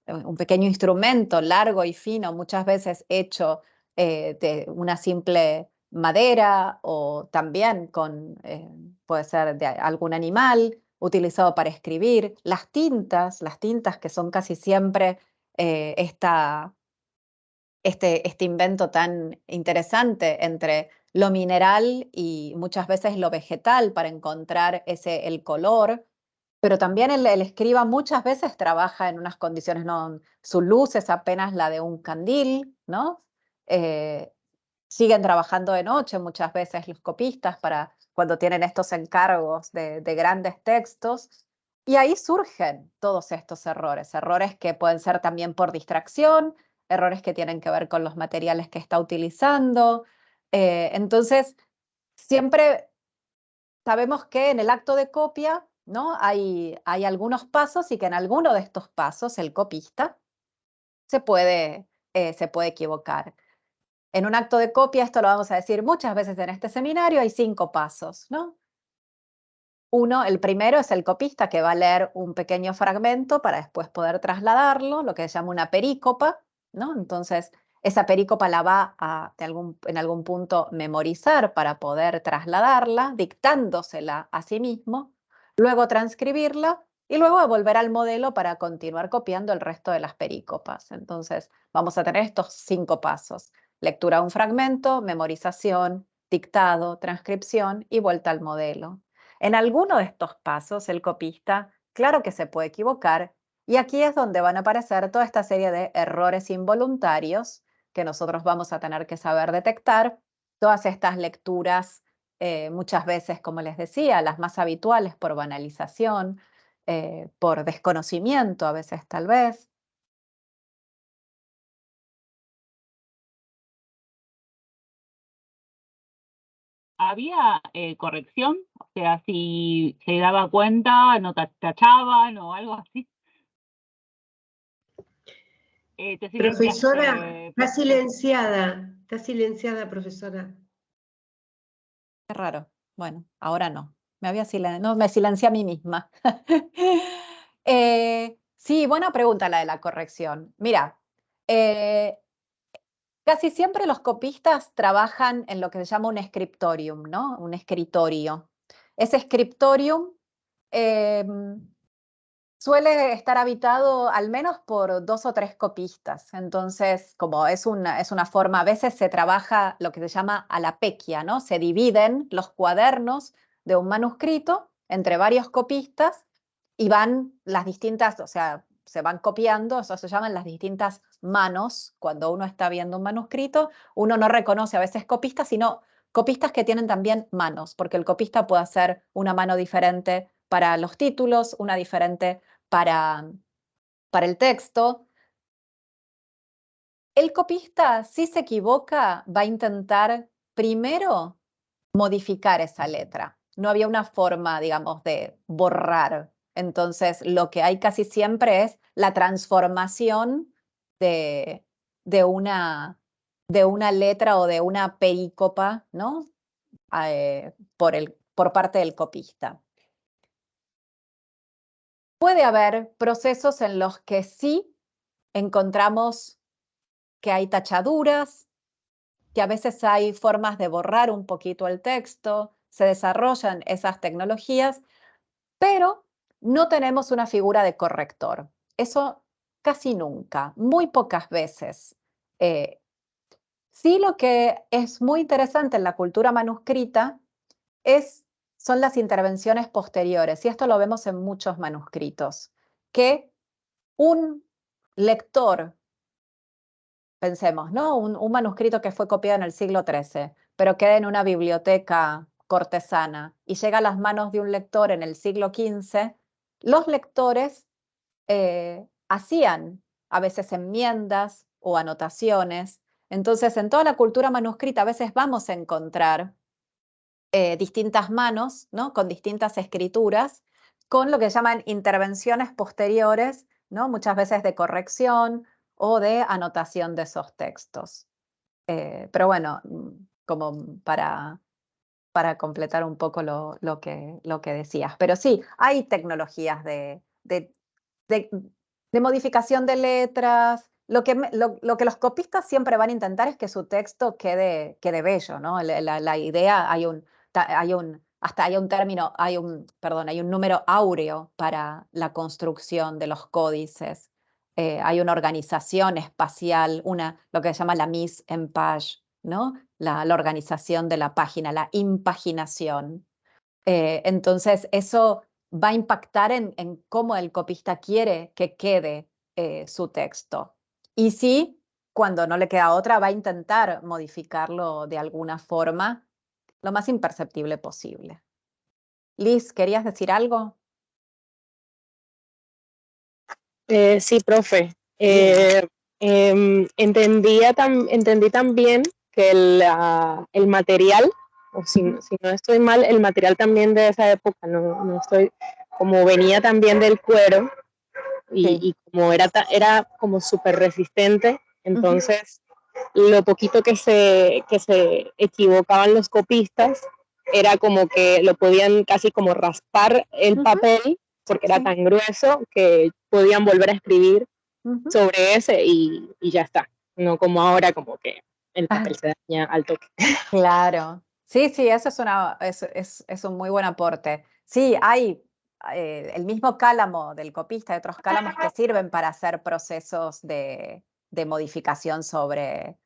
un pequeño instrumento largo y fino, muchas veces hecho de una simple madera o también puede ser de algún animal utilizado para escribir. Las tintas que son casi siempre este invento tan interesante entre lo mineral y muchas veces lo vegetal para encontrar el color, pero también el escriba muchas veces trabaja en unas condiciones, no, su luz es apenas la de un candil, ¿no? Eh, Siguen trabajando de noche muchas veces los copistas para cuando tienen estos encargos de grandes textos, y ahí surgen todos estos errores que pueden ser también por distracción, errores que tienen que ver con los materiales que está utilizando. Entonces, siempre sabemos que en el acto de copia, ¿no? hay algunos pasos y que en alguno de estos pasos el copista se puede equivocar. En un acto de copia, esto lo vamos a decir muchas veces en este seminario, hay 5 pasos, ¿no? El primero es el copista que va a leer un pequeño fragmento para después poder trasladarlo, lo que se llama una perícopa, ¿no? Entonces, esa perícopa la va a, en algún punto, memorizar para poder trasladarla, dictándosela a sí mismo, luego transcribirla y luego volver al modelo para continuar copiando el resto de las perícopas. Entonces, vamos a tener estos 5 pasos: lectura de un fragmento, memorización, dictado, transcripción y vuelta al modelo. En alguno de estos pasos, el copista, claro que se puede equivocar, y aquí es donde van a aparecer toda esta serie de errores involuntarios que nosotros vamos a tener que saber detectar. Todas estas lecturas, muchas veces, como les decía, las más habituales por banalización, por desconocimiento a veces tal vez. ¿Había corrección? O sea, si se daba cuenta, no tachaban o algo así. Profesora, está silenciada, profesora. Qué raro. Bueno, ahora no. No, me silencié a mí misma. Sí, buena pregunta la de la corrección. Mira, Casi siempre los copistas trabajan en lo que se llama un scriptorium, ¿no? Un escritorio. Ese scriptorium suele estar habitado al menos por 2 o 3 copistas. Entonces, como es una forma, a veces se trabaja lo que se llama a la pequia, ¿no? Se dividen los cuadernos de un manuscrito entre varios copistas y van las distintas, o sea, se van copiando, eso se llaman las distintas manos. Cuando uno está viendo un manuscrito, uno no reconoce a veces copistas, sino copistas que tienen también manos, porque el copista puede hacer una mano diferente para los títulos, una diferente para el texto. El copista, si se equivoca, va a intentar primero modificar esa letra. No había una forma, digamos, de borrar. Entonces, lo que hay casi siempre es la transformación de, de una, de una letra o de una perícopa, ¿no? Por parte del copista. Puede haber procesos en los que sí encontramos que hay tachaduras, que a veces hay formas de borrar un poquito el texto, se desarrollan esas tecnologías, pero no tenemos una figura de corrector. Eso casi nunca, muy pocas veces. Sí, lo que es muy interesante en la cultura manuscrita son las intervenciones posteriores, y esto lo vemos en muchos manuscritos, que un lector, pensemos, ¿no? Un manuscrito que fue copiado en el siglo XIII, pero queda en una biblioteca cortesana y llega a las manos de un lector en el siglo XV, los lectores hacían a veces enmiendas o anotaciones. Entonces, en toda la cultura manuscrita a veces vamos a encontrar distintas manos, ¿no? Con distintas escrituras, con lo que llaman intervenciones posteriores, ¿no? Muchas veces de corrección o de anotación de esos textos. Pero bueno, como para completar un poco lo que decías. Pero sí, hay tecnologías de modificación de letras. Lo que los copistas siempre van a intentar es que su texto quede bello, ¿no? La idea, hay un término, hay un número áureo para la construcción de los códices. Hay una organización espacial, lo que se llama la mise en page, ¿no? La organización de la página, la impaginación. Entonces, eso va a impactar en cómo el copista quiere que quede su texto. Y sí, cuando no le queda otra, va a intentar modificarlo de alguna forma, lo más imperceptible posible. Liz, ¿querías decir algo? Sí, profe. Entendí también que el material, o si no estoy mal, el material también de esa época, no estoy, como venía también del cuero y como era como súper resistente, entonces lo poquito que se equivocaban los copistas era como que lo podían casi como raspar el papel, porque era tan grueso que podían volver a escribir sobre ese y ya está. No como ahora, como que el papel se daña al toque. Claro. Sí, eso es un muy buen aporte. Sí, hay el mismo cálamo del copista y otros cálamos que sirven para hacer procesos de modificación sobre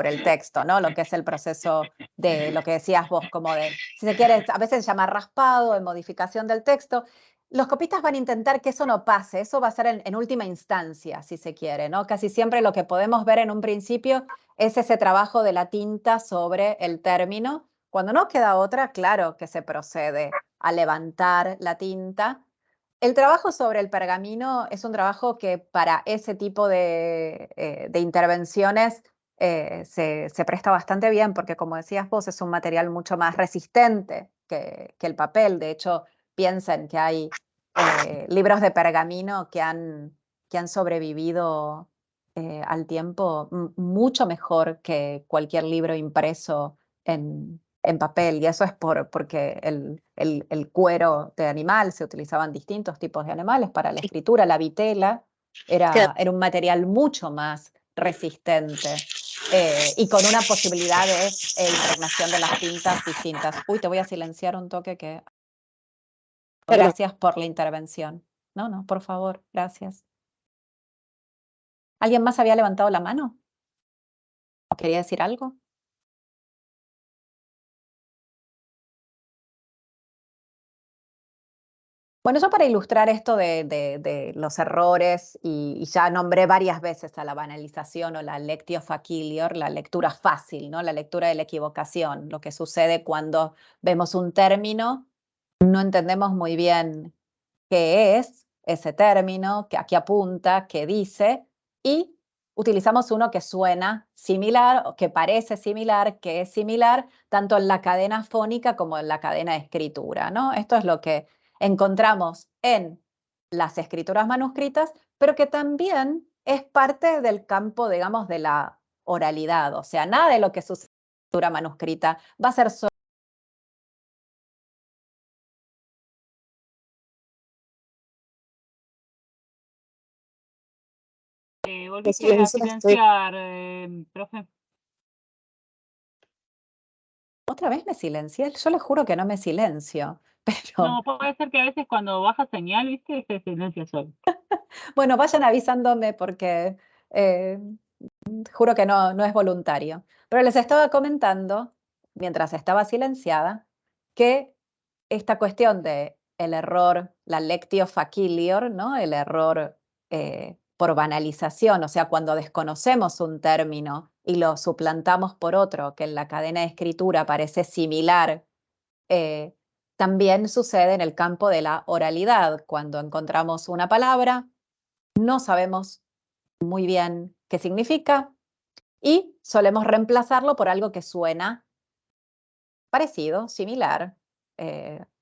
el texto, ¿no? Lo que es el proceso de lo que decías vos, como de, si se quiere, a veces se llama raspado, de modificación del texto. Los copistas van a intentar que eso no pase, eso va a ser en última instancia, si se quiere, ¿no? Casi siempre lo que podemos ver en un principio es ese trabajo de la tinta sobre el término. Cuando no queda otra, claro que se procede a levantar la tinta. El trabajo sobre el pergamino es un trabajo que para ese tipo de intervenciones se presta bastante bien, porque como decías vos, es un material mucho más resistente que el papel. De hecho, piensen que hay libros de pergamino que han sobrevivido al tiempo mucho mejor que cualquier libro impreso en papel, y eso es porque el cuero de animal, se utilizaban distintos tipos de animales para la escritura. La vitela era un material mucho más resistente y con una posibilidad de impregnación de las tintas distintas. Uy, te voy a silenciar un toque que... Perdón. Gracias por la intervención. No, por favor, gracias. ¿Alguien más había levantado la mano? ¿O quería decir algo? Bueno, yo para ilustrar esto de los errores, y ya nombré varias veces a la banalización o la lectio facilior, la lectura fácil, ¿no? La lectura de la equivocación, lo que sucede cuando vemos un término, no entendemos muy bien qué es ese término, a qué apunta, qué dice, y utilizamos uno que suena similar, o que parece similar, que es similar, tanto en la cadena fónica como en la cadena de escritura, ¿no? Esto es lo que encontramos en las escrituras manuscritas, pero que también es parte del campo, digamos, de la oralidad. O sea, nada de lo que sucede en la escritura manuscrita va a ser solo... Volviste a silenciar, profe. Otra vez me silencié. Yo les juro que no me silencio. Pero... No, puede ser que a veces cuando baja señal, ¿viste? Se silencia solo. Bueno, vayan avisándome porque juro que no es voluntario. Pero les estaba comentando, mientras estaba silenciada, que esta cuestión de el error, la lectio facilior, ¿no? El error por banalización, o sea, cuando desconocemos un término y lo suplantamos por otro que en la cadena de escritura parece similar, también sucede en el campo de la oralidad, cuando encontramos una palabra, no sabemos muy bien qué significa y solemos reemplazarlo por algo que suena parecido, similar,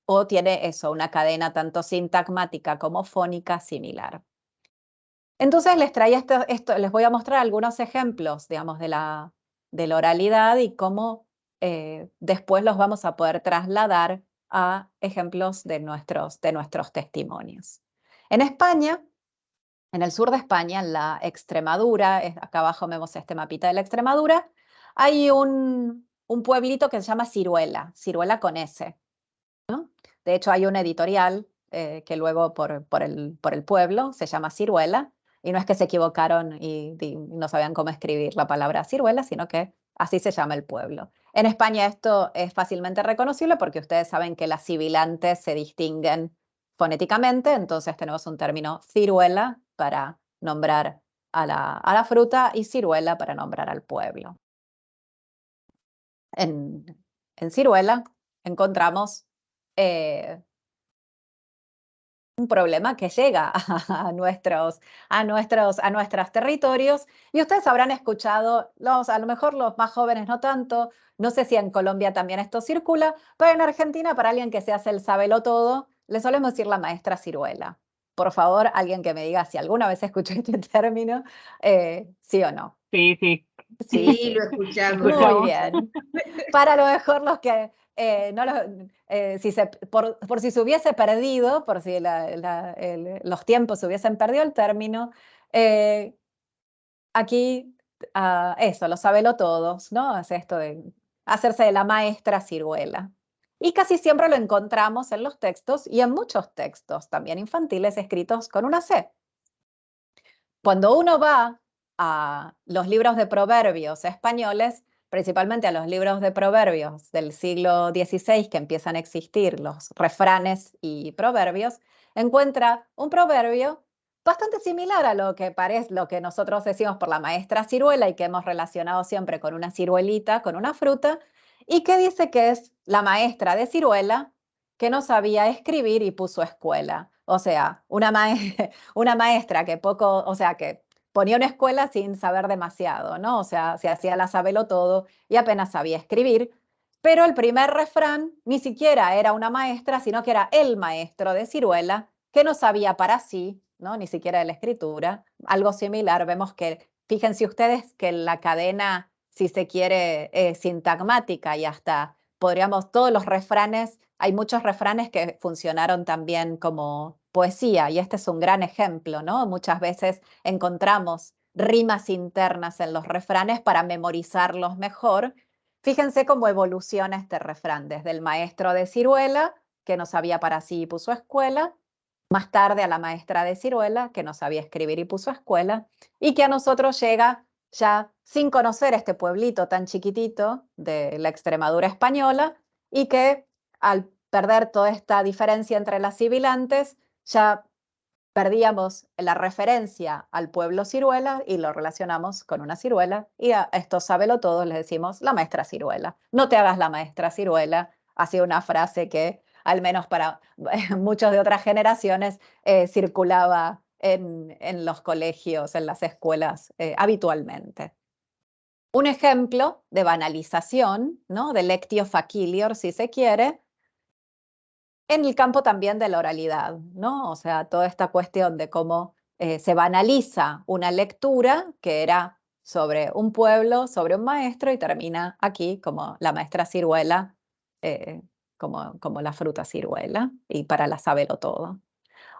o tiene eso, una cadena tanto sintagmática como fónica similar. Entonces les traía esto, les voy a mostrar algunos ejemplos, digamos, de la oralidad y cómo después los vamos a poder trasladar a ejemplos de nuestros testimonios. En España, en el sur de España, en la Extremadura, acá abajo vemos este mapita de la Extremadura, hay un pueblito que se llama Ciruela, Ciruela con S, ¿no? De hecho, hay una editorial que luego por el pueblo se llama Ciruela, y no es que se equivocaron y no sabían cómo escribir la palabra ciruela, sino que así se llama el pueblo. En España esto es fácilmente reconocible porque ustedes saben que las sibilantes se distinguen fonéticamente, entonces tenemos un término ciruela para nombrar a la fruta y ciruela para nombrar al pueblo. En Ciruela encontramos un problema que llega a nuestros territorios, y ustedes habrán escuchado, a lo mejor los más jóvenes no tanto, no sé si en Colombia también esto circula, pero en Argentina, para alguien que se hace el sabelotodo, le solemos decir la maestra ciruela. Por favor, alguien que me diga si alguna vez escuchó este término, sí o no. Sí, sí. Sí, lo escuchamos. Muy bien. Para lo mejor los que por si se hubiese perdido, por si los tiempos se hubiesen perdido el término, aquí eso, lo sabelo todos, ¿no? Es esto de hacerse de la maestra ciruela. Y casi siempre lo encontramos en los textos y en muchos textos, también infantiles, escritos con una C. Cuando uno va a los libros de proverbios españoles, principalmente a los libros de proverbios del siglo XVI que empiezan a existir, los refranes y proverbios, encuentra un proverbio bastante similar a lo que nosotros decimos por la maestra ciruela y que hemos relacionado siempre con una ciruelita, con una fruta, y que dice que es la maestra de ciruela que no sabía escribir y puso escuela. O sea, una maestra que que ponía una escuela sin saber demasiado, ¿no? O sea, se hacía la sabelotodo y apenas sabía escribir, pero el primer refrán ni siquiera era una maestra, sino que era el maestro de ciruela, que no sabía para sí, ¿no? Ni siquiera de la escritura. Algo similar, vemos que, fíjense ustedes que en la cadena, si se quiere, sintagmática y hasta todos los refranes, hay muchos refranes que funcionaron también como poesía, y este es un gran ejemplo, ¿no? Muchas veces encontramos rimas internas en los refranes para memorizarlos mejor. Fíjense cómo evoluciona este refrán, desde el maestro de ciruela, que no sabía para sí y puso escuela, más tarde a la maestra de ciruela, que no sabía escribir y puso escuela, y que a nosotros llega ya sin conocer este pueblito tan chiquitito de la Extremadura española, y que al perder toda esta diferencia entre las sibilantes, ya perdíamos la referencia al pueblo ciruela y lo relacionamos con una ciruela, y a esto sábelo todo le decimos la maestra ciruela. No te hagas la maestra ciruela, ha sido una frase que al menos para muchos de otras generaciones circulaba en los colegios, en las escuelas habitualmente. Un ejemplo de banalización, ¿no? De lectio facilior, si se quiere, en el campo también de la oralidad, ¿no? O sea, toda esta cuestión de cómo se banaliza una lectura que era sobre un pueblo, sobre un maestro, y termina aquí como la maestra ciruela, como la fruta ciruela, y para la sábelo todo.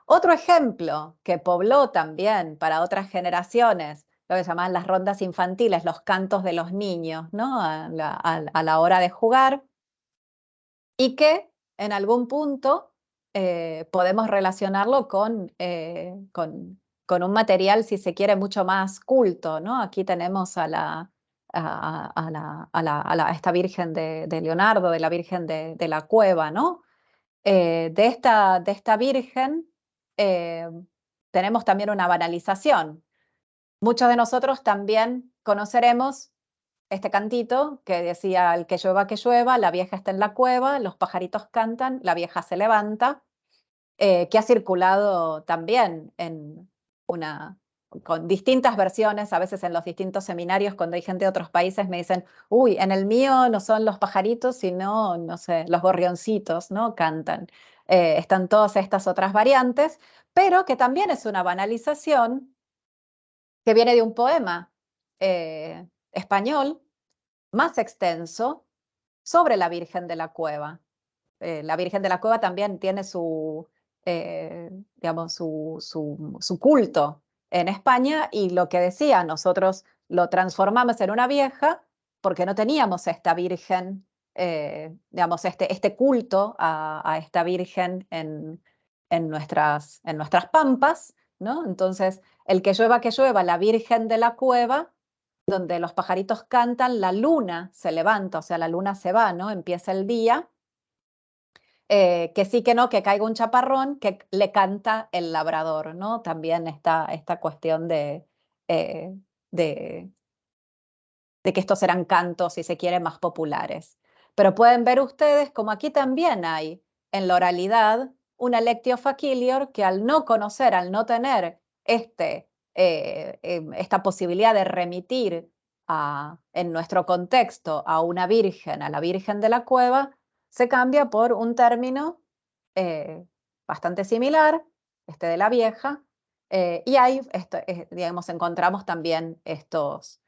Otro ejemplo que pobló también para otras generaciones, lo que llamaban las rondas infantiles, los cantos de los niños, ¿no? A la hora de jugar, y que en algún punto podemos relacionarlo con un material, si se quiere, mucho más culto, ¿no? Aquí tenemos a esta Virgen de Leonardo, de la Virgen de la Cueva, ¿no? De esta Virgen tenemos también una banalización. Muchos de nosotros también conoceremos este cantito que decía: el que llueva, la vieja está en la cueva, los pajaritos cantan, la vieja se levanta, que ha circulado también con distintas versiones, a veces en los distintos seminarios, cuando hay gente de otros países me dicen: uy, en el mío no son los pajaritos, sino, no sé, los gorrioncitos, ¿no? Cantan. Están todas estas otras variantes, pero que también es una banalización que viene de un poema español más extenso sobre la Virgen de la Cueva. La Virgen de la Cueva también tiene digamos, su culto en España, y lo que decía, nosotros lo transformamos en una vieja porque no teníamos esta Virgen, digamos, este culto a esta Virgen en nuestras pampas, ¿no? Entonces, el que llueva, la Virgen de la Cueva, donde los pajaritos cantan, la luna se levanta, o sea, la luna se va, ¿no? Empieza el día, que sí, que no, que caiga un chaparrón, que le canta el labrador, ¿no? También está esta cuestión eh, de, de que estos eran cantos, si se quiere, más populares. Pero pueden ver ustedes como aquí también hay en la oralidad una lectio facilior que, al no conocer, al no tener esta posibilidad de remitir en nuestro contexto a una virgen, a la Virgen de la Cueva, se cambia por un término bastante similar, este de la vieja, y ahí digamos, encontramos también estos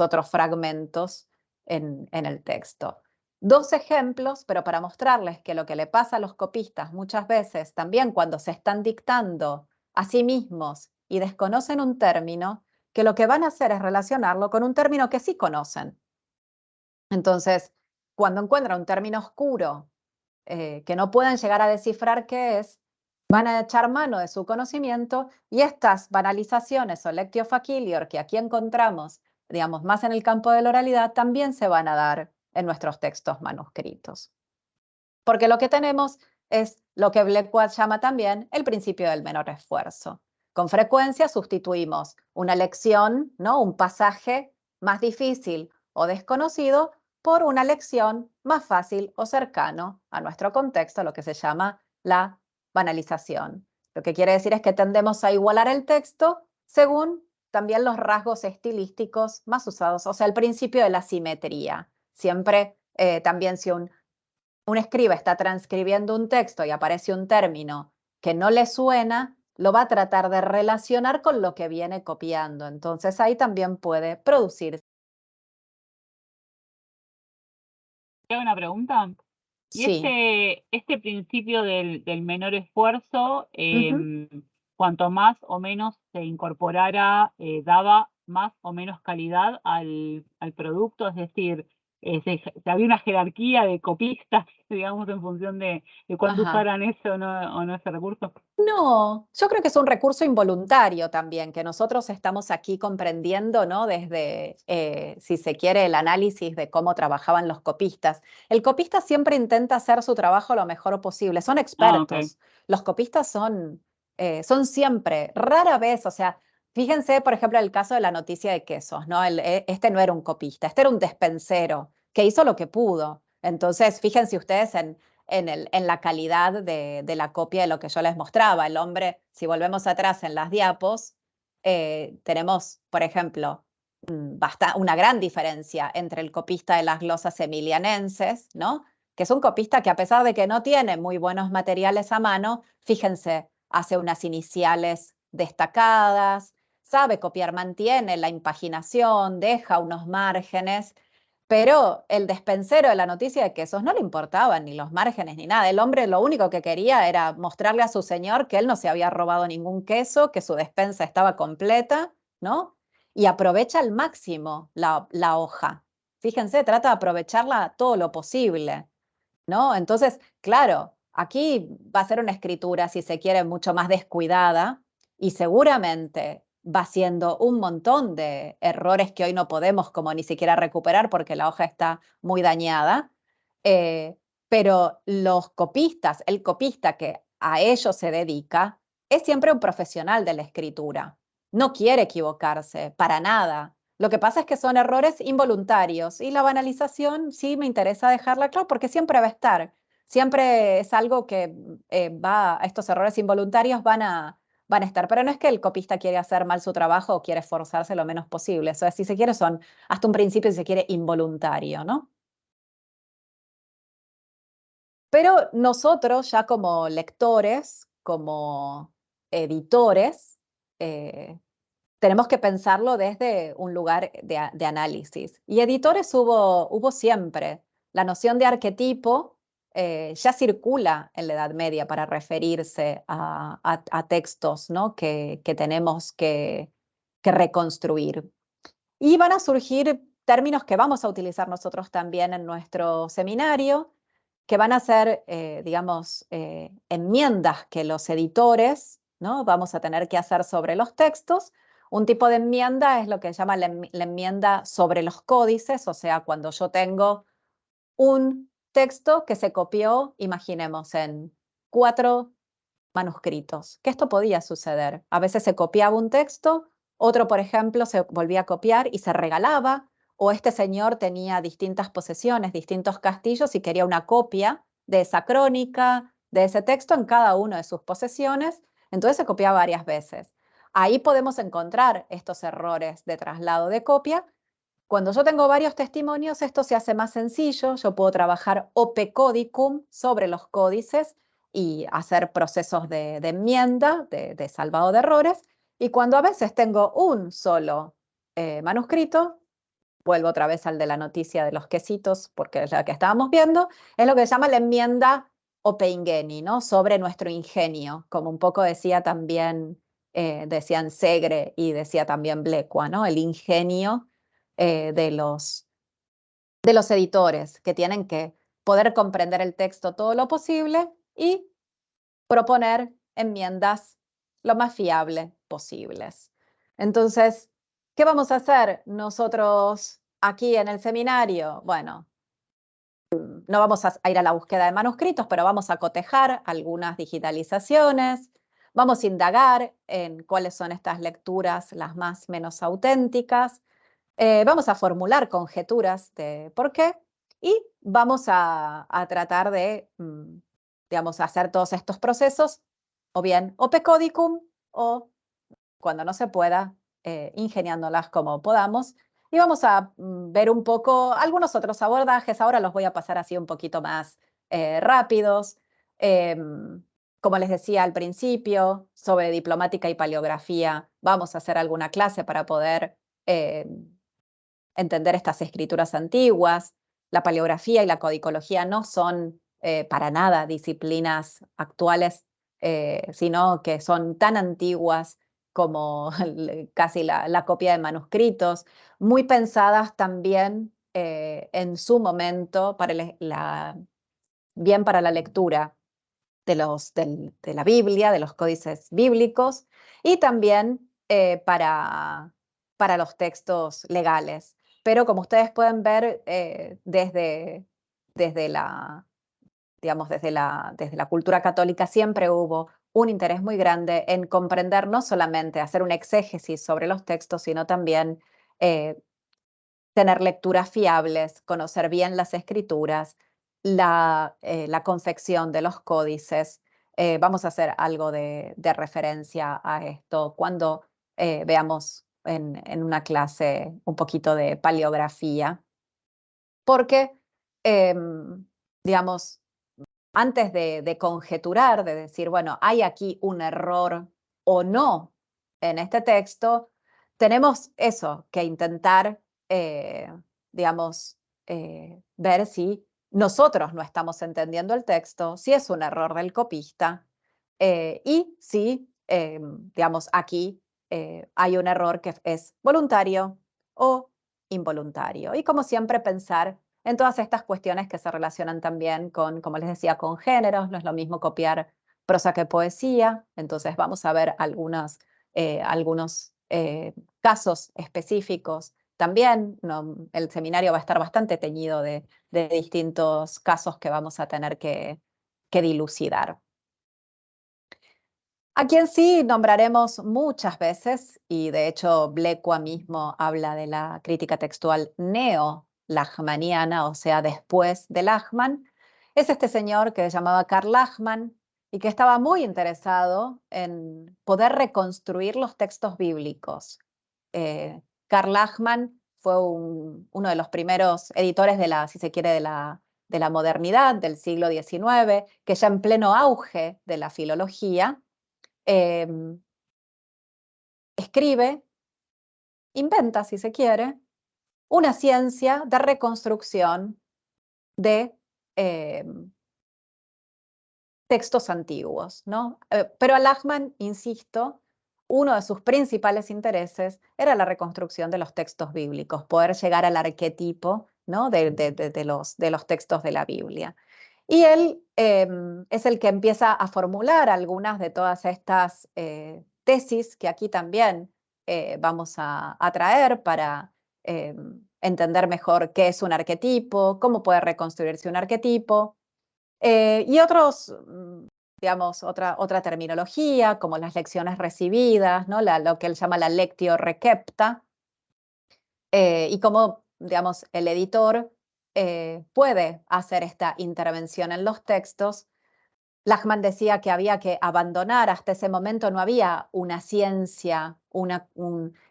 otros fragmentos en el texto. Dos ejemplos, pero para mostrarles que lo que le pasa a los copistas muchas veces, también cuando se están dictando a sí mismos y desconocen un término, que lo que van a hacer es relacionarlo con un término que sí conocen. Entonces, cuando encuentran un término oscuro que no puedan llegar a descifrar qué es, van a echar mano de su conocimiento, y estas banalizaciones o lectio facilior que aquí encontramos, digamos, más en el campo de la oralidad, también se van a dar en nuestros textos manuscritos. Porque lo que tenemos es lo que Blackwell llama también el principio del menor esfuerzo. Con frecuencia sustituimos una lección, ¿no? Un pasaje más difícil o desconocido por una lección más fácil o cercano a nuestro contexto, lo que se llama la banalización. Lo que quiere decir es que tendemos a igualar el texto según también los rasgos estilísticos más usados, o sea, el principio de la simetría. Siempre también, si un escriba está transcribiendo un texto y aparece un término que no le suena, lo va a tratar de relacionar con lo que viene copiando. Entonces ahí también puede producir. ¿Te hago una pregunta? Y Sí. este principio del menor esfuerzo, cuanto más o menos se incorporara, daba más o menos calidad al producto, es decir, había una jerarquía de copistas, digamos, en función de cuánto Ajá. usaran eso o no ese recurso. No, yo creo que es un recurso involuntario también, que nosotros estamos aquí comprendiendo, ¿no? Desde, si se quiere, el análisis de cómo trabajaban los copistas. El copista siempre intenta hacer su trabajo lo mejor posible, son expertos. Los copistas son siempre, rara vez, o sea, fíjense, por ejemplo, el caso de la noticia de quesos, ¿no? Este no era un copista, este era un despensero que hizo lo que pudo. Entonces, fíjense ustedes en la calidad de la copia de lo que yo les mostraba. El hombre, si volvemos atrás en las diapos, tenemos, por ejemplo, una gran diferencia entre el copista de las glosas emilianenses, ¿no? Que es un copista que, a pesar de que no tiene muy buenos materiales a mano, fíjense, hace unas iniciales destacadas, sabe copiar, mantiene la impaginación, deja unos márgenes. Pero el despensero de la noticia de quesos no le importaban ni los márgenes ni nada. El hombre lo único que quería era mostrarle a su señor que él no se había robado ningún queso, que su despensa estaba completa, ¿no? Y aprovecha al máximo la hoja. Fíjense, trata de aprovecharla todo lo posible, ¿no? Entonces, claro, aquí va a ser una escritura, si se quiere, mucho más descuidada y seguramente va haciendo un montón de errores que hoy no podemos como ni siquiera recuperar porque la hoja está muy dañada. Pero los copistas, el copista que a ello se dedica, es siempre un profesional de la escritura. No quiere equivocarse, para nada. Lo que pasa es que son errores involuntarios y la banalización sí me interesa dejarla claro porque siempre va a estar. Siempre es algo que estos errores involuntarios van a estar, pero no es que el copista quiere hacer mal su trabajo o quiere esforzarse lo menos posible. Eso es, si se quiere, son hasta un principio, si se quiere, involuntario, ¿no? Pero nosotros ya como lectores, como editores, tenemos que pensarlo desde un lugar de análisis. Y editores hubo siempre. La noción de arquetipo ya circula en la Edad Media para referirse a textos, ¿no? que tenemos que reconstruir. Y van a surgir términos que vamos a utilizar nosotros también en nuestro seminario, que van a ser, digamos, enmiendas que los editores, ¿no? vamos a tener que hacer sobre los textos. Un tipo de enmienda es lo que se llama la enmienda sobre los códices, o sea, cuando yo tengo un texto que se copió, imaginemos, en 4 manuscritos, que esto podía suceder. A veces se copiaba un texto, otro, por ejemplo, se volvía a copiar y se regalaba, o este señor tenía distintas posesiones, distintos castillos y quería una copia de esa crónica, de ese texto en cada una de sus posesiones, entonces se copiaba varias veces. Ahí podemos encontrar estos errores de traslado de copia. Cuando yo tengo varios testimonios, esto se hace más sencillo. Yo puedo trabajar ope codicum sobre los códices y hacer procesos de enmienda, de salvado de errores. Y cuando a veces tengo un solo manuscrito, vuelvo otra vez al de la noticia de los quesitos, porque es la que estábamos viendo, es lo que se llama la enmienda ope ingeni, ¿no? Sobre nuestro ingenio, como un poco decía también, decían Segre y decía también Blecua, ¿no? El ingenio de los editores, que tienen que poder comprender el texto todo lo posible y proponer enmiendas lo más fiable posibles. Entonces, ¿qué vamos a hacer nosotros aquí en el seminario? Bueno, no vamos a ir a la búsqueda de manuscritos, pero vamos a cotejar algunas digitalizaciones, vamos a indagar en cuáles son estas lecturas las más menos auténticas, vamos a formular conjeturas de por qué y vamos a tratar de, digamos, hacer todos estos procesos, o bien ope codicum, o cuando no se pueda, ingeniándolas como podamos. Y vamos a ver un poco algunos otros abordajes. Ahora los voy a pasar así un poquito más rápidos. Como les decía al principio, sobre diplomática y paleografía, vamos a hacer alguna clase para poder entender estas escrituras antiguas. La paleografía y la codicología no son para nada disciplinas actuales sino que son tan antiguas como casi la copia de manuscritos, muy pensadas también en su momento bien para la lectura de la Biblia, de los códices bíblicos, y también para los textos legales. Pero como ustedes pueden ver, desde la cultura católica siempre hubo un interés muy grande en comprender, no solamente hacer un exégesis sobre los textos, sino también tener lecturas fiables, conocer bien las escrituras, la confección de los códices. Vamos a hacer algo de referencia a esto cuando veamos en una clase un poquito de paleografía, porque, digamos, antes de conjeturar, de decir, bueno, ¿hay aquí un error o no en este texto? Tenemos eso, que intentar, digamos, ver si nosotros no estamos entendiendo el texto, si es un error del copista, y si, digamos, aquí hay un error que es voluntario o involuntario. Y como siempre, pensar en todas estas cuestiones que se relacionan también con, como les decía, con géneros. No es lo mismo copiar prosa que poesía, entonces vamos a ver algunos casos específicos. También el seminario va a estar bastante teñido de distintos casos que vamos a tener que dilucidar. A quien sí nombraremos muchas veces, y de hecho Blecua mismo habla de la crítica textual neo-lachmaniana, o sea, después de Lachmann, es este señor que se llamaba Karl Lachmann y que estaba muy interesado en poder reconstruir los textos bíblicos. Karl Lachmann fue uno de los primeros editores si se quiere, de la modernidad, del siglo XIX, que ya en pleno auge de la filología, escribe, inventa, si se quiere, una ciencia de reconstrucción de textos antiguos, ¿no? Pero a Lachmann, insisto, uno de sus principales intereses era la reconstrucción de los textos bíblicos, poder llegar al arquetipo, ¿no? de los textos de la Biblia. Y él es el que empieza a formular algunas de todas estas tesis que aquí también vamos a traer para entender mejor qué es un arquetipo, cómo puede reconstruirse un arquetipo, y digamos, otra terminología, como las lecciones recibidas, ¿no? Lo que él llama la lectio recepta, y cómo, digamos, el editor puede hacer esta intervención en los textos. Lachmann decía que había que abandonar, hasta ese momento no había una ciencia,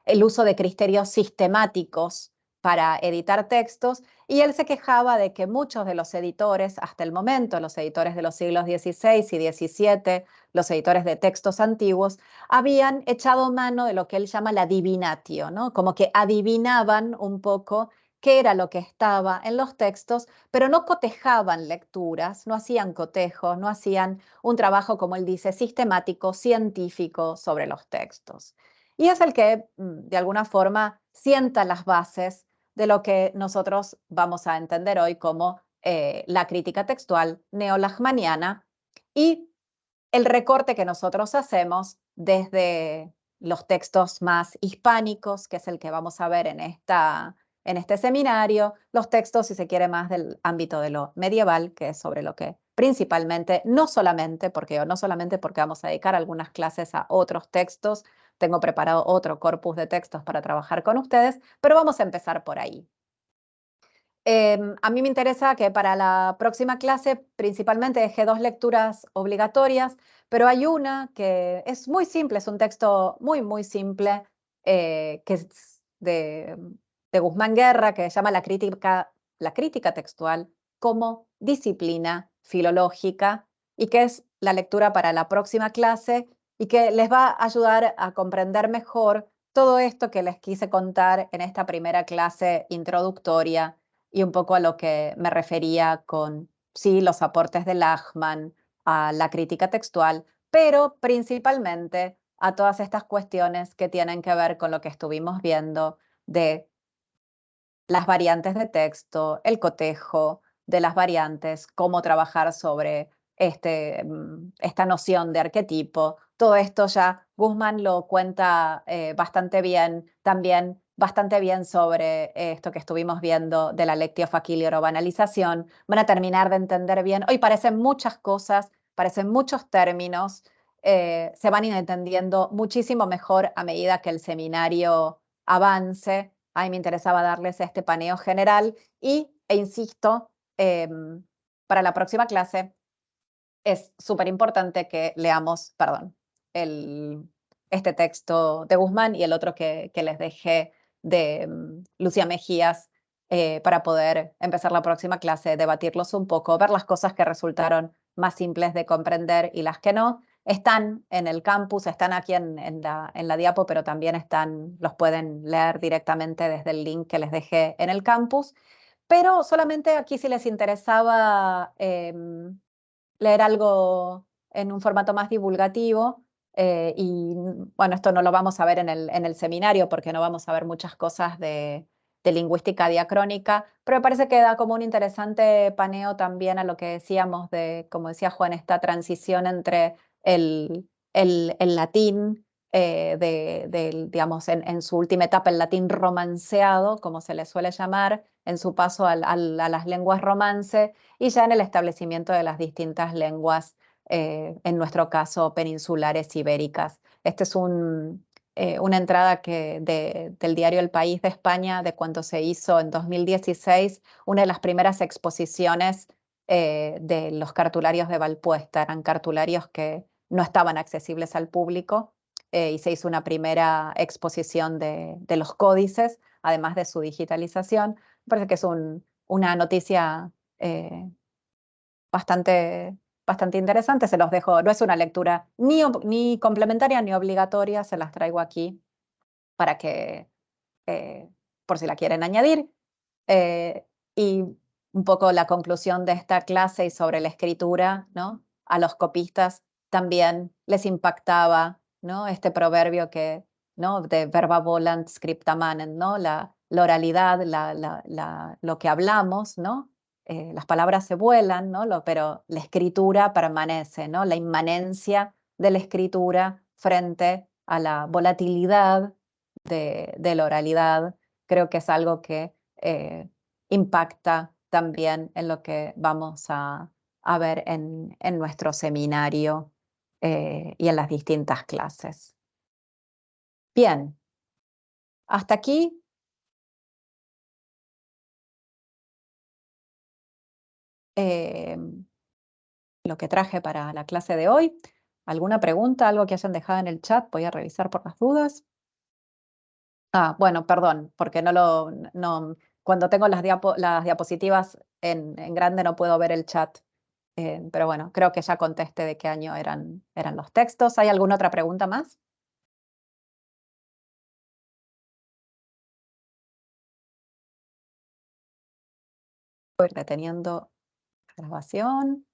el uso de criterios sistemáticos para editar textos, y él se quejaba de que muchos de los editores, hasta el momento, los editores de los siglos XVI y XVII, los editores de textos antiguos, habían echado mano de lo que él llama la divinatio, ¿no? Como que adivinaban un poco qué era lo que estaba en los textos, pero no cotejaban lecturas, no hacían cotejos, no hacían un trabajo, como él dice, sistemático, científico sobre los textos. Y es el que, de alguna forma, sienta las bases de lo que nosotros vamos a entender hoy como la crítica textual neolachmaniana, y el recorte que nosotros hacemos desde los textos más hispánicos, que es el que vamos a ver en este seminario, los textos, si se quiere, más del ámbito de lo medieval, que es sobre lo que principalmente, no solamente porque vamos a dedicar algunas clases a otros textos, tengo preparado otro corpus de textos para trabajar con ustedes, pero vamos a empezar por ahí. A mí me interesa que para la próxima clase principalmente dejé 2 lecturas obligatorias, pero hay una que es muy simple, es un texto muy, muy simple, que es de Guzmán Guerra, que se llama La crítica textual como disciplina filológica, y que es la lectura para la próxima clase y que les va a ayudar a comprender mejor todo esto que les quise contar en esta primera clase introductoria, y un poco a lo que me refería con, sí, los aportes de Lachmann a la crítica textual, pero principalmente a todas estas cuestiones que tienen que ver con lo que estuvimos viendo de las variantes de texto, el cotejo de las variantes, cómo trabajar sobre esta noción de arquetipo. Todo esto ya Guzmán lo cuenta bastante bien, también bastante bien sobre esto que estuvimos viendo de la lectio facilio banalización. Van a terminar de entender bien. Hoy parecen muchas cosas, parecen muchos términos, se van a ir entendiendo muchísimo mejor a medida que el seminario avance. A mí me interesaba darles este paneo general e insisto, para la próxima clase es súper importante que leamos, perdón, este texto de Guzmán y el otro que les dejé de Lucía Mejías para poder empezar la próxima clase, debatirlos un poco, ver las cosas que resultaron más simples de comprender y las que no. Están en el campus, están aquí en la diapo, pero también los pueden leer directamente desde el link que les dejé en el campus. Pero solamente aquí si les interesaba leer algo en un formato más divulgativo, y bueno, esto no lo vamos a ver en el seminario porque no vamos a ver muchas cosas de lingüística diacrónica, pero me parece que da como un interesante paneo también a lo que decíamos de, como decía Juan, esta transición entre el latín, digamos, en su última etapa, el latín romanceado, como se le suele llamar, en su paso a las lenguas romance, y ya en el establecimiento de las distintas lenguas, en nuestro caso peninsulares ibéricas. Esta es una entrada del diario El País de España, de cuando se hizo en 2016, una de las primeras exposiciones de los cartularios de Valpuesta. Eran cartularios que no estaban accesibles al público, y se hizo una primera exposición de los códices, además de su digitalización. Me parece que es una noticia bastante interesante. Se los dejo, no es una lectura ni complementaria ni obligatoria, se las traigo aquí para que, por si la quieren añadir. Y un poco la conclusión de esta clase y sobre la escritura, ¿no? A los copistas también les impactaba, ¿no? Este proverbio ¿no? De verba volant scripta manent, ¿no? La oralidad, lo que hablamos, ¿no? Las palabras se vuelan, ¿no? Pero la escritura permanece, ¿no? La inmanencia de la escritura frente a la volatilidad de la oralidad, creo que es algo que impacta también en lo que vamos a ver en nuestro seminario y en las distintas clases. Bien, hasta aquí. Lo que traje para la clase de hoy. ¿Alguna pregunta, algo que hayan dejado en el chat? Voy a revisar por las dudas. Bueno, perdón, porque cuando tengo las diapositivas en grande no puedo ver el chat. Pero bueno, creo que ya contesté de qué año eran los textos. ¿Hay alguna otra pregunta más? Voy deteniendo la grabación.